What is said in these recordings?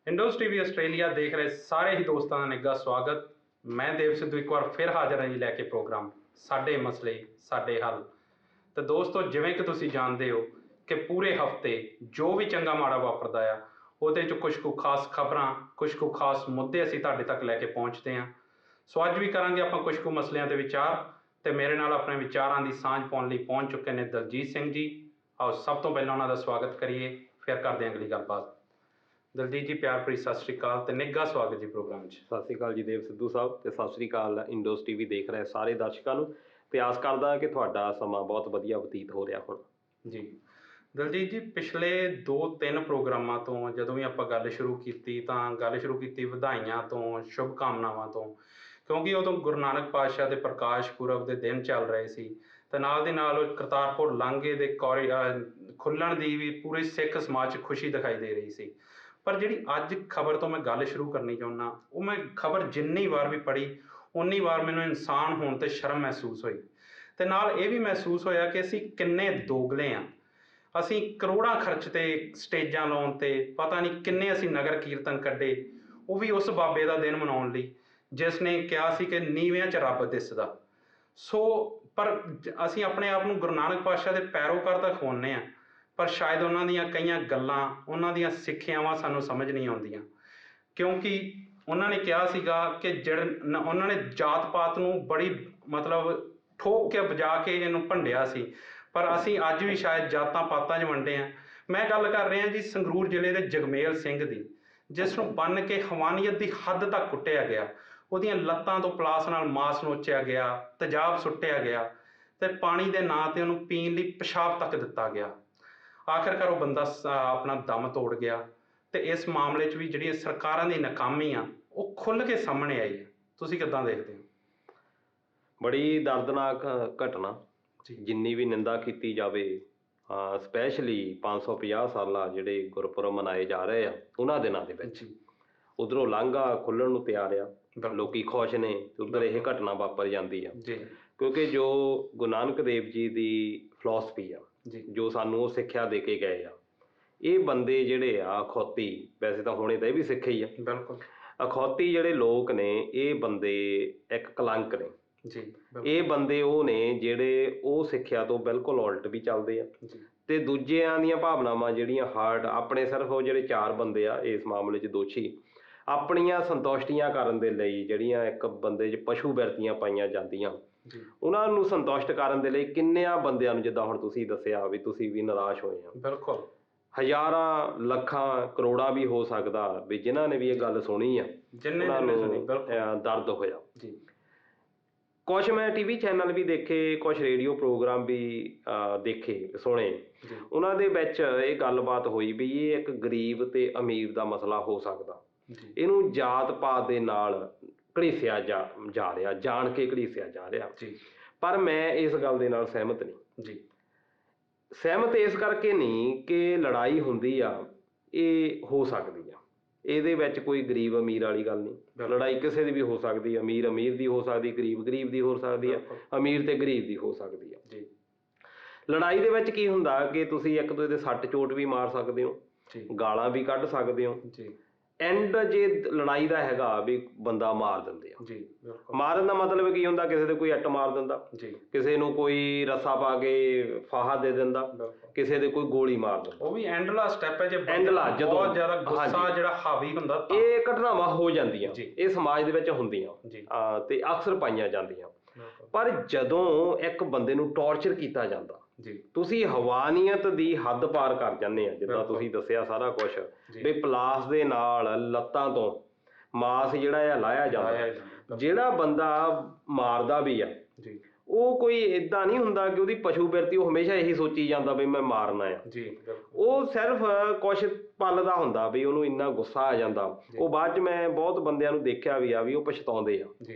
ਇੰਡੋਜ਼ TV Australia ਦੇਖ ਰਹੇ ਸਾਰੇ ਹੀ ਦੋਸਤਾਂ ਦਾ ਨਿੱਘਾ ਸਵਾਗਤ। ਮੈਂ ਦੇਵ ਸਿੱਧੂ ਇੱਕ ਵਾਰ ਫਿਰ ਹਾਜ਼ਰ ਹਾਂ ਜੀ ਲੈ ਕੇ ਪ੍ਰੋਗਰਾਮ ਸਾਡੇ ਮਸਲੇ ਸਾਡੇ ਹੱਲ। ਤੇ ਦੋਸਤੋ, ਜਿਵੇਂ ਕਿ ਤੁਸੀਂ ਜਾਣਦੇ ਹੋ ਕਿ ਪੂਰੇ ਹਫਤੇ ਜੋ ਵੀ ਚੰਗਾ ਮਾੜਾ ਵਾਪਰਦਾ ਆ ਉਹਦੇ 'ਚ ਕੁਝ ਕੁ ਖਾਸ ਖਬਰਾਂ, ਕੁਝ ਕੁ ਖਾਸ ਮੁੱਦੇ ਅਸੀਂ ਤੁਹਾਡੇ ਤੱਕ ਲੈ ਕੇ ਪਹੁੰਚਦੇ ਹਾਂ। ਸੋ ਅੱਜ ਵੀ ਕਰਾਂਗੇ ਆਪਾਂ ਕੁਝ ਕੁ ਮਸਲਿਆਂ 'ਤੇ ਵਿਚਾਰ, ਤੇ ਮੇਰੇ ਨਾਲ ਆਪਣੇ ਵਿਚਾਰਾਂ ਦੀ ਸਾਂਝ ਪਾਉਣ ਲਈ ਪਹੁੰਚ ਚੁੱਕੇ ਨੇ ਦਲਜੀਤ ਸਿੰਘ ਜੀ। ਆਓ ਸਭ ਤੋਂ ਪਹਿਲਾਂ ਉਹਨਾਂ ਦਾ ਸਵਾਗਤ ਕਰੀਏ, ਫਿਰ ਕਰਦੇ ਹਾਂ ਅਗਲੀ ਗੱਲਬਾਤ। ਦਲਜੀਤ ਜੀ, ਪਿਆਰ ਭਰੀ ਸਤਿ ਸ਼੍ਰੀ ਅਕਾਲ ਤੇ ਨਿੱਘਾ ਸਵਾਗਤ ਜੀ ਪ੍ਰੋਗਰਾਮ 'ਚ। ਸਤਿ ਸ਼੍ਰੀ ਅਕਾਲ ਜੀ ਦੇਵ ਸਿੱਧੂ ਸਾਹਿਬ, ਤੇ ਸਤਿ ਸ਼੍ਰੀ ਅਕਾਲ ਇੰਡੋਜ਼ ਟੀਵੀ ਦੇਖ ਰਹੇ ਸਾਰੇ ਦਰਸ਼ਕਾਂ ਨੂੰ। ਤੇ ਆਸ ਕਰਦਾ ਕਿ ਤੁਹਾਡਾ ਸਮਾਂ ਬਹੁਤ ਵਧੀਆ ਬਤੀਤ ਹੋ ਰਿਹਾ ਹੁਣ। ਜੀ ਦਲਜੀਤ ਜੀ, ਪਿਛਲੇ 2-3 ਪ੍ਰੋਗਰਾਮਾਂ ਤੋਂ ਜਦੋਂ ਵੀ ਆਪਾਂ ਗੱਲ ਸ਼ੁਰੂ ਕੀਤੀ ਤਾਂ ਗੱਲ ਸ਼ੁਰੂ ਕੀਤੀ ਵਧਾਈਆਂ ਤੋਂ, ਸ਼ੁਭ ਕਾਮਨਾਵਾਂ ਤੋਂ, ਕਿਉਂਕਿ ਉਦੋਂ ਗੁਰੂ ਨਾਨਕ ਪਾਤਸ਼ਾਹ ਦੇ ਪ੍ਰਕਾਸ਼ ਪੁਰਬ ਦੇ ਦਿਨ ਚੱਲ ਰਹੇ ਸੀ ਤੇ ਨਾਲ ਦੀ ਨਾਲ ਕਰਤਾਰਪੁਰ ਲਾਂਘੇ ਦੇ ਖੁੱਲ੍ਹਣ ਦੀ ਵੀ ਪੂਰੇ ਸਿੱਖ ਸਮਾਜ 'ਚ ਖੁਸ਼ੀ ਦਿਖਾਈ ਦੇ ਰਹੀ ਸੀ। ਪਰ ਜਿਹੜੀ ਅੱਜ ਖਬਰ ਤੋਂ ਮੈਂ ਗੱਲ ਸ਼ੁਰੂ ਕਰਨੀ ਚਾਹੁੰਦਾ, ਉਹ ਮੈਂ ਖਬਰ ਜਿੰਨੀ ਵਾਰ ਵੀ ਪੜ੍ਹੀ ਉਨੀ ਵਾਰ ਮੈਨੂੰ ਇਨਸਾਨ ਹੋਣ 'ਤੇ ਸ਼ਰਮ ਮਹਿਸੂਸ ਹੋਈ, ਤੇ ਨਾਲ ਇਹ ਵੀ ਮਹਿਸੂਸ ਹੋਇਆ ਕਿ ਅਸੀਂ ਕਿੰਨੇ ਦੋਗਲੇ ਹਾਂ। ਅਸੀਂ ਕਰੋੜਾਂ ਖਰਚ ਤੇ ਸਟੇਜਾਂ ਲਾਉਣ 'ਤੇ, ਪਤਾ ਨਹੀਂ ਕਿੰਨੇ ਅਸੀਂ ਨਗਰ ਕੀਰਤਨ ਕੱਢੇ, ਉਹ ਵੀ ਉਸ ਬਾਬੇ ਦਾ ਦਿਨ ਮਨਾਉਣ ਲਈ ਜਿਸ ਨੇ ਕਿਹਾ ਸੀ ਕਿ ਨੀਵਿਆਂ 'ਚ ਰੱਬ ਦਿਸਦਾ। ਸੋ ਪਰ ਅਸੀਂ ਆਪਣੇ ਆਪ ਨੂੰ ਗੁਰੂ ਨਾਨਕ ਪਾਤਸ਼ਾਹ ਦੇ ਪੈਰੋਕਾਰ ਤਾਂ ਖਵਾਉਂਦੇ ਹਾਂ, ਪਰ ਸ਼ਾਇਦ ਉਹਨਾਂ ਦੀਆਂ ਕਈਆਂ ਗੱਲਾਂ, ਉਹਨਾਂ ਦੀਆਂ ਸਿੱਖਿਆਵਾਂ ਸਾਨੂੰ ਸਮਝ ਨਹੀਂ ਆਉਂਦੀਆਂ। ਕਿਉਂਕਿ ਉਹਨਾਂ ਨੇ ਕਿਹਾ ਸੀਗਾ ਕਿ ਉਹਨਾਂ ਨੇ ਜਾਤ ਪਾਤ ਨੂੰ ਬੜੀ ਠੋਕ ਕੇ ਵਜਾ ਕੇ ਇਹਨੂੰ ਭੰਡਿਆ ਸੀ, ਪਰ ਅਸੀਂ ਅੱਜ ਵੀ ਸ਼ਾਇਦ ਜਾਤਾਂ ਪਾਤਾਂ 'ਚ ਵੰਡੇ ਹਾਂ। ਮੈਂ ਗੱਲ ਕਰ ਰਿਹਾ ਜੀ ਸੰਗਰੂਰ ਜ਼ਿਲ੍ਹੇ ਦੇ ਜਗਮੇਲ ਸਿੰਘ ਦੀ, ਜਿਸ ਨੂੰ ਬੰਨ੍ਹ ਕੇ ਹਵਾਨੀਅਤ ਦੀ ਹੱਦ ਤੱਕ ਕੁੱਟਿਆ ਗਿਆ, ਉਹਦੀਆਂ ਲੱਤਾਂ ਤੋਂ ਪਲਾਸ ਨਾਲ ਮਾਸ ਨੋਚਿਆ ਗਿਆ, ਤੇਜ਼ਾਬ ਸੁੱਟਿਆ ਗਿਆ ਤੇ ਪਾਣੀ ਦੇ ਨਾਂ 'ਤੇ ਉਹਨੂੰ ਪੀਣ ਲਈ ਪਿਸ਼ਾਬ ਤੱਕ ਦਿੱਤਾ ਗਿਆ। ਆਖਿਰਕਾਰ ਉਹ ਬੰਦਾ ਆਪਣਾ ਦਮ ਤੋੜ ਗਿਆ। ਤੇ ਇਸ ਮਾਮਲੇ 'ਚ ਵੀ ਜਿਹੜੀ ਸਰਕਾਰਾਂ ਦੀ ਨਾਕਾਮੀ ਆ ਉਹ ਖੁੱਲ੍ਹ ਕੇ ਸਾਹਮਣੇ ਆਈ ਹੈ। ਤੁਸੀਂ ਕਿੱਦਾਂ ਦੇਖਦੇ ਹੋ? ਬੜੀ ਦਰਦਨਾਕ ਘਟਨਾ, ਜੀ ਜਿੰਨੀ ਵੀ ਨਿੰਦਾ ਕੀਤੀ ਜਾਵੇ। ਸਪੈਸ਼ਲੀ 550 ਸਾਲਾ ਜਿਹੜੇ ਗੁਰਪੁਰਬ ਮਨਾਏ ਜਾ ਰਹੇ ਆ ਉਹਨਾਂ ਦਿਨਾਂ ਦੇ ਵਿੱਚ ਜੀ ਉੱਧਰੋਂ ਲਾਂਘਾ ਖੁੱਲ੍ਹਣ ਨੂੰ ਤਿਆਰ ਆ, ਬਿਲਕੁਲ। ਲੋਕੀ ਖੁਸ਼ ਨੇ, ਤੇ ਉੱਧਰ ਇਹ ਘਟਨਾ ਵਾਪਰ ਜਾਂਦੀ ਆ। ਜੀ ਕਿਉਂਕਿ ਜੋ ਗੁਰੂ ਨਾਨਕ ਦੇਵ ਜੀ ਦੀ ਫਿਲਾਸਫੀ ਆ, ਜੀ ਜੋ ਸਾਨੂੰ ਉਹ ਸਿੱਖਿਆ ਦੇ ਕੇ ਗਏ ਆ, ਇਹ ਬੰਦੇ ਜਿਹੜੇ ਆ ਅਖੌਤੀ, ਵੈਸੇ ਤਾਂ ਹੁਣੇ ਤਾਂ ਇਹ ਵੀ ਸਿੱਖ ਹੀ ਆ, ਬਿਲਕੁਲ। ਅਖੌਤੀ ਜਿਹੜੇ ਲੋਕ ਨੇ ਇਹ ਬੰਦੇ ਇੱਕ ਕਲੰਕ ਨੇ। ਜੀ ਇਹ ਬੰਦੇ ਉਹ ਨੇ ਜਿਹੜੇ ਉਹ ਸਿੱਖਿਆ ਤੋਂ ਬਿਲਕੁਲ ਉਲਟ ਵੀ ਚੱਲਦੇ ਆ, ਜੀ ਤੇ ਦੂਜਿਆਂ ਦੀਆਂ ਭਾਵਨਾਵਾਂ ਜਿਹੜੀਆਂ ਹਾਰਟ ਆਪਣੇ, ਸਿਰਫ ਉਹ ਜਿਹੜੇ 4 ਬੰਦੇ ਆ ਇਸ ਮਾਮਲੇ 'ਚ ਦੋਸ਼ੀ, ਆਪਣੀਆਂ ਸੰਤੁਸ਼ਟੀਆਂ ਕਰਨ ਦੇ ਲਈ ਜਿਹੜੀਆਂ ਇੱਕ ਬੰਦੇ 'ਚ ਪਸ਼ੂ ਬਿਰਤੀਆਂ ਪਾਈਆਂ ਜਾਂਦੀਆਂ, ਜੀ ਉਹਨਾਂ ਨੂੰ ਸੰਤੁਸ਼ਟ ਕਰਨ ਦੇ ਲਈ ਕਿੰਨਿਆਂ ਬੰਦਿਆਂ ਨੂੰ, ਜਿੱਦਾਂ ਹੁਣ ਤੁਸੀਂ ਦੱਸਿਆ ਵੀ ਤੁਸੀਂ ਵੀ ਨਿਰਾਸ਼ ਹੋਏ ਆ, ਬਿਲਕੁਲ। ਹਜ਼ਾਰਾਂ ਲੱਖਾਂ ਕਰੋੜਾਂ ਵੀ ਹੋ ਸਕਦਾ ਵੀ ਜਿਨ੍ਹਾਂ ਨੇ ਵੀ ਇਹ ਗੱਲ ਸੁਣੀ ਆ ਉਹਨਾਂ ਨੂੰ ਦਰਦ ਹੋਇਆ। ਜੀ ਕੁਛ ਮੈਂ ਟੀਵੀ ਚੈਨਲ ਵੀ ਦੇਖੇ, ਕੁਛ ਰੇਡੀਓ ਪ੍ਰੋਗਰਾਮ ਵੀ ਦੇਖੇ ਸੁਣੇ, ਉਹਨਾਂ ਦੇ ਵਿੱਚ ਇਹ ਗੱਲਬਾਤ ਹੋਈ ਵੀ ਇਹ ਇੱਕ ਗਰੀਬ ਤੇ ਅਮੀਰ ਦਾ ਮਸਲਾ ਹੋ ਸਕਦਾ, ਇਹਨੂੰ ਜਾਤ ਪਾਤ ਦੇ ਨਾਲ ਘੜੀਸਿਆ ਜਾ ਰਿਹਾ, ਜਾਣ ਕੇ ਘੜੀਸਿਆ ਜਾ ਰਿਹਾ। ਪਰ ਮੈਂ ਇਸ ਗੱਲ ਦੇ ਨਾਲ ਸਹਿਮਤ ਨਹੀਂ। ਜੀ ਸਹਿਮਤ ਇਸ ਕਰਕੇ ਨਹੀਂ ਕਿ ਲੜਾਈ ਹੁੰਦੀ ਆ, ਇਹ ਹੋ ਸਕਦੀ ਆ, ਇਹਦੇ ਵਿੱਚ ਕੋਈ ਗਰੀਬ ਅਮੀਰ ਵਾਲੀ ਗੱਲ ਨਹੀਂ। ਲੜਾਈ ਕਿਸੇ ਦੀ ਵੀ ਹੋ ਸਕਦੀ ਆ, ਅਮੀਰ ਅਮੀਰ ਦੀ ਹੋ ਸਕਦੀ, ਗਰੀਬ ਗਰੀਬ ਦੀ ਹੋ ਸਕਦੀ ਆ, ਅਮੀਰ ਤੇ ਗਰੀਬ ਦੀ ਹੋ ਸਕਦੀ ਆ। ਜੀ ਲੜਾਈ ਦੇ ਵਿੱਚ ਕੀ ਹੁੰਦਾ ਕਿ ਤੁਸੀਂ ਇੱਕ ਦੂਜੇ ਦੇ ਸੱਟ ਚੋਟ ਵੀ ਮਾਰ ਸਕਦੇ ਹੋ, ਗਾਲਾਂ ਵੀ ਕੱਢ ਸਕਦੇ ਹੋ। ਜੀ ਐਂਡ ਜੇ ਲੜਾਈ ਦਾ ਹੈਗਾ ਵੀ ਬੰਦਾ ਮਾਰ ਦਿੰਦੇ ਆ। ਜੀ ਮਾਰਨ ਦਾ ਮਤਲਬ ਕੀ ਹੁੰਦਾ? ਕਿਸੇ ਦੇ ਕੋਈ ਇੱਟ ਮਾਰ ਦਿੰਦਾ, ਕਿਸੇ ਨੂੰ ਕੋਈ ਰੱਸਾ ਪਾ ਕੇ ਫਾਹਾ ਦੇ ਦਿੰਦਾ, ਕਿਸੇ ਦੇ ਕੋਈ ਗੋਲੀ ਮਾਰ ਦਿੰਦਾ। ਉਹ ਵੀ ਐਂਡਲਾ ਸਟੈਪ ਹੈ, ਜੇ ਐਂਡਲਾ ਜਦੋਂ ਬਹੁਤ ਜ਼ਿਆਦਾ ਗੁੱਸਾ ਜਿਹੜਾ ਹਾਵੀ ਹੁੰਦਾ, ਇਹ ਘਟਨਾਵਾਂ ਹੋ ਜਾਂਦੀਆਂ, ਇਹ ਸਮਾਜ ਦੇ ਵਿੱਚ ਹੁੰਦੀਆਂ ਤੇ ਅਕਸਰ ਪਾਈਆਂ ਜਾਂਦੀਆਂ। ਪਰ ਜਦੋਂ ਇੱਕ ਬੰਦੇ ਨੂੰ ਟੌਰਚਰ ਕੀਤਾ ਜਾਂਦਾ, ਤੁਸੀਂ ਹਵਾਨੀਅਤ ਦੀ ਹੱਦ ਪਾਰ ਕਰ ਜਾਂਦੇ ਆ, ਜਿੱਦਾਂ ਤੁਸੀਂ ਦੱਸਿਆ ਸਾਰਾ ਕੁਛ ਵੀ ਪਲਾਸ ਦੇ ਨਾਲ ਲੱਤਾਂ ਤੋਂ ਮਾਸ ਜਿਹੜਾ ਆ ਲਾਹਿਆ ਜਾਂਦਾ। ਜਿਹੜਾ ਬੰਦਾ ਮਾਰਦਾ ਵੀ ਆ ਉਹ ਕੋਈ ਏਦਾਂ ਨਹੀਂ ਹੁੰਦਾ ਕਿ ਉਹਦੀ ਪਸ਼ੂ ਬਿਰਤੀ ਉਹ ਹਮੇਸ਼ਾ ਇਹੀ ਸੋਚੀ ਜਾਂਦਾ ਵੀ ਮੈਂ ਮਾਰਨਾ ਆ। ਉਹ ਸਿਰਫ ਕੁਛ ਪਲ ਦਾ ਹੁੰਦਾ ਵੀ ਉਹਨੂੰ ਇੰਨਾ ਗੁੱਸਾ ਆ ਜਾਂਦਾ। ਉਹ ਬਾਅਦ 'ਚ ਮੈਂ ਬਹੁਤ ਬੰਦਿਆਂ ਨੂੰ ਦੇਖਿਆ ਵੀ ਆ ਵੀ ਉਹ ਪਛਤਾਉਂਦੇ ਆ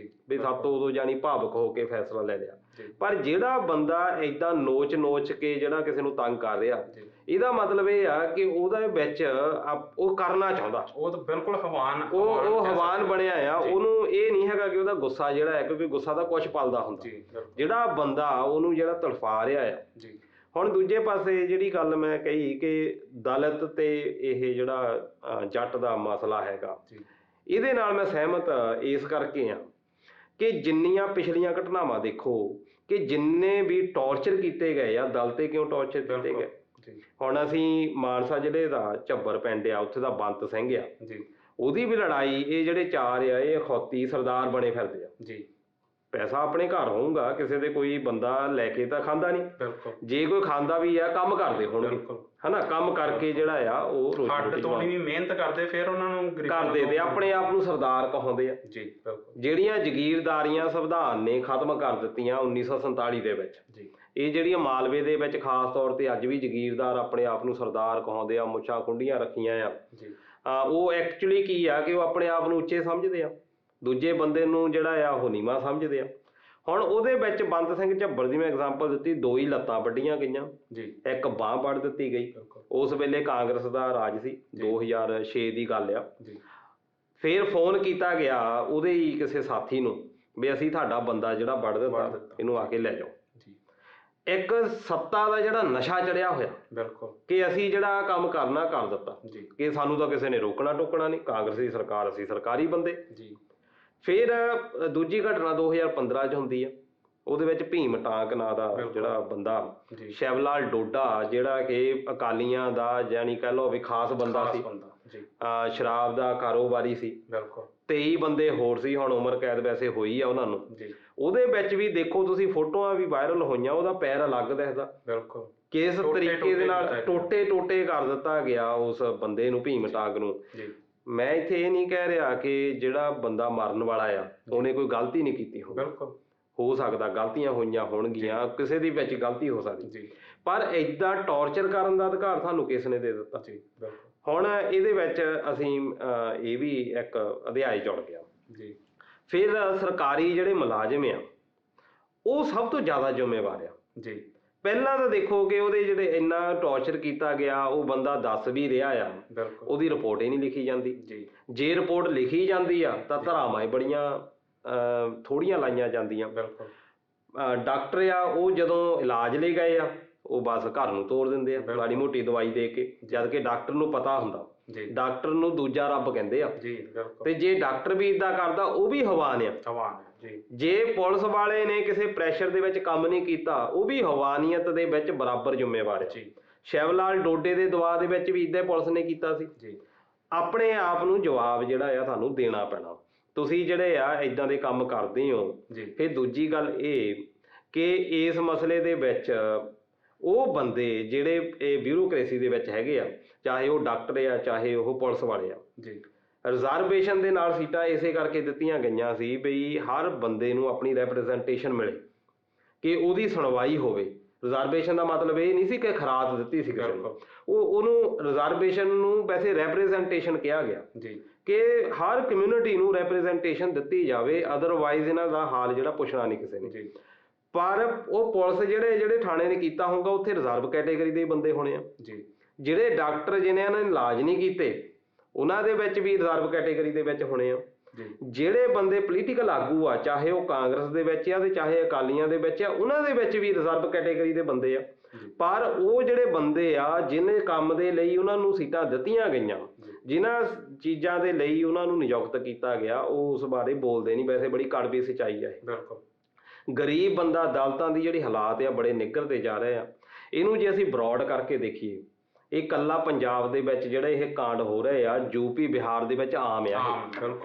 ਵੀ ਸਾਤੋਂ ਉਦੋਂ ਜਾਣੀ ਭਾਵੁਕ ਹੋ ਕੇ ਫੈਸਲਾ ਲੈ ਲਿਆ। ਪਰ ਜਿਹੜਾ ਬੰਦਾ ਏਦਾਂ ਨੋਚ ਕੇ ਜਿਹੜਾ ਕਿਸੇ ਨੂੰ ਤੰਗ ਕਰ ਰਿਹਾ, ਇਹਦਾ ਮਤਲਬ ਇਹ ਆ ਕਿ ਉਹਦੇ ਵਿੱਚ ਉਹ ਕਰਨਾ ਚਾਹੁੰਦਾ, ਉਹ ਤਾਂ ਬਿਲਕੁਲ ਉਹ ਹਵਾਨ ਬਣਿਆ ਆ। ਉਹਨੂੰ ਇਹ ਨਹੀਂ ਹੈਗਾ ਕਿ ਉਹਦਾ ਗੁੱਸਾ ਜਿਹੜਾ ਹੈ, ਕਿਉਂਕਿ ਗੁੱਸਾ ਦਾ ਕੁਛ ਪਲ ਦਾ ਹੁੰਦਾ। ਜਿਹੜਾ ਬੰਦਾ ਉਹਨੂੰ ਜਿਹੜਾ ਤੜਫਾ ਰਿਹਾ ਆ, ਹੁਣ ਦੂਜੇ ਪਾਸੇ ਜਿਹੜੀ ਗੱਲ ਮੈਂ ਕਹੀ ਕਿ ਦਲਿਤ ਤੇ ਇਹ ਜਿਹੜਾ ਜੱਟ ਦਾ ਮਸਲਾ ਹੈਗਾ, ਇਹਦੇ ਨਾਲ ਮੈਂ ਸਹਿਮਤ ਇਸ ਕਰਕੇ ਆ ਕਿ ਜਿੰਨੀਆਂ ਪਿਛਲੀਆਂ ਘਟਨਾਵਾਂ ਦੇਖੋ ਕਿ ਜਿੰਨੇ ਵੀ ਟੌਰਚਰ ਕੀਤੇ ਗਏ ਆ, ਦਲ ਤੇ ਕਿਉਂ ਟੌਰਚਰ ਕੀਤੇ ਗਏ। ਹੁਣ ਅਸੀਂ ਮਾਨਸਾ ਜ਼ਿਲ੍ਹੇ ਦਾ ਝੱਬਰ ਪਿੰਡ ਆ, ਉੱਥੇ ਦਾ ਬੰਤ ਸਿੰਘ ਆ, ਉਹਦੀ ਵੀ ਲੜਾਈ ਇਹ ਜਿਹੜੇ ਚਾਰ ਆ ਇਹ ਅਖੌਤੀ ਸਰਦਾਰ ਬਣੇ ਫਿਰਦੇ ਆ। ਪੈਸਾ ਆਪਣੇ ਘਰ ਹੋਊਗਾ, ਕਿਸੇ ਦੇ ਕੋਈ ਬੰਦਾ ਲੈ ਕੇ ਤਾਂ ਖਾਂਦਾ ਨਹੀਂ, ਜੇ ਕੋਈ ਖਾਂਦਾ ਵੀ ਆ ਕੰਮ ਕਰਦੇ ਹੋਣਗੇ, ਹਨਾ, ਕੰਮ ਕਰਕੇ ਜਿਹੜਾ ਆ ਉਹ ਰੋਟੀ ਤੋਂ ਵੀ ਮਿਹਨਤ ਕਰਦੇ, ਫਿਰ ਉਹਨਾਂ ਨੂੰ ਕਰਦੇ ਤੇ ਆਪਣੇ ਆਪ ਨੂੰ ਸਰਦਾਰ ਕਹਾਉਂਦੇ ਆ। ਜਿਹੜੀਆਂ ਜ਼ਗੀਰਦਾਰੀਆਂ ਸੰਵਿਧਾਨ ਨੇ ਖਤਮ ਕਰ ਦਿੱਤੀਆਂ 1947 ਦੇ ਵਿੱਚ, ਇਹ ਜਿਹੜੀਆਂ ਮਾਲਵੇ ਦੇ ਵਿੱਚ ਖਾਸ ਤੌਰ ਤੇ ਅੱਜ ਵੀ ਜ਼ਗੀਰਦਾਰ ਆਪਣੇ ਆਪ ਨੂੰ ਸਰਦਾਰ ਕਹਾਉਂਦੇ ਆ, ਮੁੱਛਾਂ ਖੁੰਡੀਆਂ ਰੱਖੀਆਂ ਆ, ਉਹ ਐਕਚੁਅਲੀ ਕੀ ਆ ਕਿ ਉਹ ਆਪਣੇ ਆਪ ਨੂੰ ਉੱਚੇ ਸਮਝਦੇ ਆ, ਦੂਜੇ ਬੰਦੇ ਨੂੰ ਜਿਹੜਾ ਆ ਉਹ ਨੀਵਾਂ ਸਮਝਦੇ ਆ। ਹੁਣ ਉਹਦੇ ਵਿੱਚ ਬੰਤ ਸਿੰਘ ਝੱਬਰ ਦੀ ਮੈਂ ਐਗਜ਼ਾਮਪਲ ਦਿੱਤੀ, 2 ਹੀ ਲੱਤਾਂ ਵੱਢੀਆਂ ਗਈਆਂ, ਇੱਕ ਬਾਂਹ ਵੱਢ ਦਿੱਤੀ ਗਈ। ਉਸ ਵੇਲੇ ਕਾਂਗਰਸ ਦਾ ਰਾਜ ਸੀ, 2006 ਦੀ ਗੱਲ ਆ। ਫਿਰ ਫੋਨ ਕੀਤਾ ਗਿਆ ਉਹਦੇ ਹੀ ਕਿਸੇ ਸਾਥੀ ਨੂੰ ਵੀ ਅਸੀਂ ਤੁਹਾਡਾ ਬੰਦਾ ਜਿਹੜਾ ਵੱਢ ਦਿੱਤਾ, ਇਹਨੂੰ ਆ ਕੇ ਲੈ ਜਾਓ। ਇੱਕ ਸੱਤਾ ਦਾ ਜਿਹੜਾ ਨਸ਼ਾ ਚੜਿਆ ਹੋਇਆ ਕਿ ਅਸੀਂ ਜਿਹੜਾ ਕੰਮ ਕਰਨਾ ਕਰ ਦਿੱਤਾ, ਕਿ ਸਾਨੂੰ ਤਾਂ ਕਿਸੇ ਨੇ ਰੋਕਣਾ ਟੋਕਣਾ ਨਹੀਂ, ਕਾਂਗਰਸ ਦੀ ਸਰਕਾਰ, ਅਸੀਂ ਸਰਕਾਰੀ ਬੰਦੇ। ਫਿਰ ਦੂਜੀ ਘਟਨਾ 2015 'ਚ ਹੁੰਦੀ ਆ, ਉਹਦੇ ਵਿੱਚ ਭੀਮ ਟਾਂਕ ਨਾਂ ਦਾ ਜਿਹੜਾ ਬੰਦਾ, ਸ਼ਿਵਲਾਲ ਡੋਡਾ, ਜਿਹੜਾ ਕਿ ਅਕਾਲੀਆਂ ਦਾ ਜਾਨੀ ਕਹਿ ਲਓ ਵੀ ਖਾਸ ਬੰਦਾ ਸੀ, ਸ਼ਰਾਬ ਦਾ ਕਾਰੋਬਾਰੀ ਸੀ, 23 ਬੰਦੇ ਹੋਰ ਸੀ, ਹੁਣ ਉਮਰ ਕੈਦ ਵੈਸੇ ਹੋਈ ਆ ਉਹਨਾਂ ਨੂੰ। ਉਹਦੇ ਵਿੱਚ ਵੀ ਦੇਖੋ ਤੁਸੀਂ ਫੋਟੋਆਂ ਵੀ ਵਾਇਰਲ ਹੋਈਆਂ, ਉਹਦਾ ਪੈਰ ਅਲੱਗ ਦਿਖਦਾ, ਕਿਸ ਤਰੀਕੇ ਦੇ ਨਾਲ ਟੋਟੇ ਕਰ ਦਿੱਤਾ ਗਿਆ ਉਸ ਬੰਦੇ ਨੂੰ, ਭੀਮ ਟਾਂਕ ਨੂੰ। ਮੈਂ ਇੱਥੇ ਇਹ ਨਹੀਂ ਕਹਿ ਰਿਹਾ ਕਿ ਜਿਹੜਾ ਬੰਦਾ ਮਰਨ ਵਾਲਾ ਆ ਉਹਨੇ ਕੋਈ ਗਲਤੀ ਨਹੀਂ ਕੀਤੀ ਹੋ ਸਕਦਾ ਗਲਤੀਆਂ ਹੋਈਆਂ ਹੋਣਗੀਆਂ, ਕਿਸੇ ਦੀ ਵਿੱਚ ਗਲਤੀ ਹੋ ਸਕਦੀ, ਪਰ ਏਦਾਂ ਟੌਰਚਰ ਕਰਨ ਦਾ ਅਧਿਕਾਰ ਤੁਹਾਨੂੰ ਕਿਸ ਨੇ ਦੇ ਦਿੱਤਾ। ਹੁਣ ਇਹਦੇ ਵਿੱਚ ਅਸੀਂ ਇਹ ਵੀ ਇੱਕ ਅਧਿਆਇ ਜੁੜ ਗਿਆ। ਫਿਰ ਸਰਕਾਰੀ ਜਿਹੜੇ ਮੁਲਾਜ਼ਮ ਆ ਉਹ ਸਭ ਤੋਂ ਜ਼ਿਆਦਾ ਜ਼ਿੰਮੇਵਾਰ ਆ। ਪਹਿਲਾਂ ਤਾਂ ਦੇਖੋ ਕਿ ਉਹਦੇ ਜਿਹੜੇ ਇੰਨਾ ਟੌਰਚਰ ਕੀਤਾ ਗਿਆ, ਉਹ ਬੰਦਾ ਦੱਸ ਵੀ ਰਿਹਾ ਆ, ਉਹਦੀ ਰਿਪੋਰਟ ਹੀ ਨਹੀਂ ਲਿਖੀ ਜਾਂਦੀ। ਜੇ ਰਿਪੋਰਟ ਲਿਖੀ ਜਾਂਦੀ ਆ ਤਾਂ ਧਾਰਾਵਾਂ ਹੀ ਬੜੀਆਂ ਥੋੜ੍ਹੀਆਂ ਲਾਈਆਂ ਜਾਂਦੀਆਂ। ਡਾਕਟਰ ਆ ਉਹ ਜਦੋਂ ਇਲਾਜ ਲਈ ਗਏ ਆ ਉਹ ਬਸ ਘਰ ਨੂੰ ਤੋਰ ਦਿੰਦੇ ਆ ਮਾੜੀ ਮੋਟੀ ਦਵਾਈ ਦੇ ਕੇ, ਜਦ ਕਿ ਡਾਕਟਰ ਨੂੰ ਪਤਾ ਹੁੰਦਾ, ਡਾਕਟਰ ਨੂੰ ਦੂਜਾ ਰੱਬ ਕਹਿੰਦੇ ਆ। ਤੇ ਜੇ ਡਾਕਟਰ ਵੀ ਏਦਾਂ ਕਰਦਾ ਉਹ ਵੀ ਹਵਾਨ ਆ। ਜੇ ਪੁਲਿਸ ਵਾਲੇ ਨੇ ਕਿਸੇ ਪ੍ਰੈਸ਼ਰ ਦੇ ਵਿੱਚ ਕੰਮ ਨਹੀਂ ਕੀਤਾ ਉਹ ਵੀ ਹਵਾਨੀਅਤ ਦੇ ਵਿੱਚ ਬਰਾਬਰ ਜ਼ਿੰਮੇਵਾਰ ਹੈ। ਸ਼ਿਵਲਾਲ ਡੋਡੇ ਦੇ ਦਬਾਅ ਦੇ ਵਿੱਚ ਵੀ ਇੱਦਾਂ ਪੁਲਿਸ ਨੇ ਕੀਤਾ ਸੀ। ਆਪਣੇ ਆਪ ਨੂੰ ਜਵਾਬ ਜਿਹੜਾ ਆ ਤੁਹਾਨੂੰ ਦੇਣਾ ਪੈਣਾ, ਤੁਸੀਂ ਜਿਹੜੇ ਆ ਇੱਦਾਂ ਦੇ ਕੰਮ ਕਰਦੇ ਹੋ। ਫਿਰ ਦੂਜੀ ਗੱਲ ਇਹ ਕਿ ਇਸ ਮਸਲੇ ਦੇ ਵਿੱਚ ਉਹ ਬੰਦੇ ਜਿਹੜੇ ਇਹ ਬਿਊਰੋਕ੍ਰੇਸੀ ਦੇ ਵਿੱਚ ਹੈਗੇ ਆ, ਚਾਹੇ ਉਹ ਡਾਕਟਰ ਆ ਚਾਹੇ ਉਹ ਪੁਲਿਸ ਵਾਲੇ ਆ, ਰਿਜ਼ਰਵੇਸ਼ਨ ਦੇ ਨਾਲ ਸੀਟਾਂ ਇਸੇ ਕਰਕੇ ਦਿੱਤੀਆਂ ਗਈਆਂ ਸੀ ਬਈ ਹਰ ਬੰਦੇ ਨੂੰ ਆਪਣੀ ਰੈਪਰੈਜ਼ੈਂਟੇਸ਼ਨ ਮਿਲੇ, ਕਿ ਉਹਦੀ ਸੁਣਵਾਈ ਹੋਵੇ। ਰਿਜ਼ਰਵੇਸ਼ਨ ਦਾ ਮਤਲਬ ਇਹ ਨਹੀਂ ਸੀ ਕਿ ਖਰਾਤ ਦਿੱਤੀ ਸੀ ਕਿਸੇ ਨੂੰ, ਉਹਨੂੰ ਰਿਜ਼ਰਵੇਸ਼ਨ ਨੂੰ ਵੈਸੇ ਰੈਪਰੈਜ਼ੈਂਟੇਸ਼ਨ ਕਿਹਾ ਗਿਆ ਕਿ ਹਰ ਕਮਿਊਨਿਟੀ ਨੂੰ ਰੈਪਰੈਜ਼ੈਂਟੇਸ਼ਨ ਦਿੱਤੀ ਜਾਵੇ, ਅਦਰਵਾਈਜ਼ ਇਹਨਾਂ ਦਾ ਹਾਲ ਜਿਹੜਾ ਪੁੱਛਣਾ ਨਹੀਂ ਕਿਸੇ ਨੇ। ਪਰ ਉਹ ਪੁਲਿਸ ਜਿਹੜੇ ਥਾਣੇ ਨੇ ਕੀਤਾ ਹੋਊਗਾ ਉੱਥੇ ਰਿਜ਼ਰਵ ਕੈਟੇਗਰੀ ਦੇ ਬੰਦੇ ਹੋਣੇ ਆ। ਜਿਹੜੇ ਡਾਕਟਰ ਜਿਹਨਾਂ ਨੇ ਇਲਾਜ ਨਹੀਂ ਕੀਤੇ ਉਹਨਾਂ ਦੇ ਵਿੱਚ ਵੀ ਰਿਜ਼ਰਵ ਕੈਟੇਗਰੀ ਦੇ ਵਿੱਚ ਹੋਣੇ ਆ। ਜਿਹੜੇ ਬੰਦੇ ਪੋਲੀਟੀਕਲ ਆਗੂ ਆ, ਚਾਹੇ ਉਹ ਕਾਂਗਰਸ ਦੇ ਵਿੱਚ ਆ ਤੇ ਚਾਹੇ ਅਕਾਲੀਆਂ ਦੇ ਵਿੱਚ ਆ, ਉਹਨਾਂ ਦੇ ਵਿੱਚ ਵੀ ਰਿਜ਼ਰਵ ਕੈਟੇਗਰੀ ਦੇ ਬੰਦੇ ਆ। ਪਰ ਉਹ ਜਿਹੜੇ ਬੰਦੇ ਆ ਜਿਹਨੇ ਕੰਮ ਦੇ ਲਈ ਉਹਨਾਂ ਨੂੰ ਸੀਟਾਂ ਦਿੱਤੀਆਂ ਗਈਆਂ, ਜਿਨ੍ਹਾਂ ਚੀਜ਼ਾਂ ਦੇ ਲਈ ਉਹਨਾਂ ਨੂੰ ਨਿਯੁਕਤ ਕੀਤਾ ਗਿਆ, ਉਹ ਉਸ ਬਾਰੇ ਬੋਲਦੇ ਨਹੀਂ। ਵੈਸੇ ਬੜੀ ਕੜਵੀ ਸੱਚਾਈ ਆ ਇਹ। ਗਰੀਬ ਬੰਦਾ, ਦਲਿਤਾਂ ਦੀ ਜਿਹੜੀ ਹਾਲਾਤ ਆ ਬੜੇ ਨਿੱਘਰਦੇ ਜਾ ਰਹੇ ਆ। ਇਹਨੂੰ ਜੇ ਅਸੀਂ ਬਰੋਡ ਕਰਕੇ ਦੇਖੀਏ, ਇਹ ਇਕੱਲਾ ਪੰਜਾਬ ਦੇ ਵਿੱਚ ਜਿਹੜੇ ਇਹ ਕਾਂਡ ਹੋ ਰਹੇ ਆ, ਯੂਪੀ ਬਿਹਾਰ ਦੇ ਵਿੱਚ ਆਮ ਆ।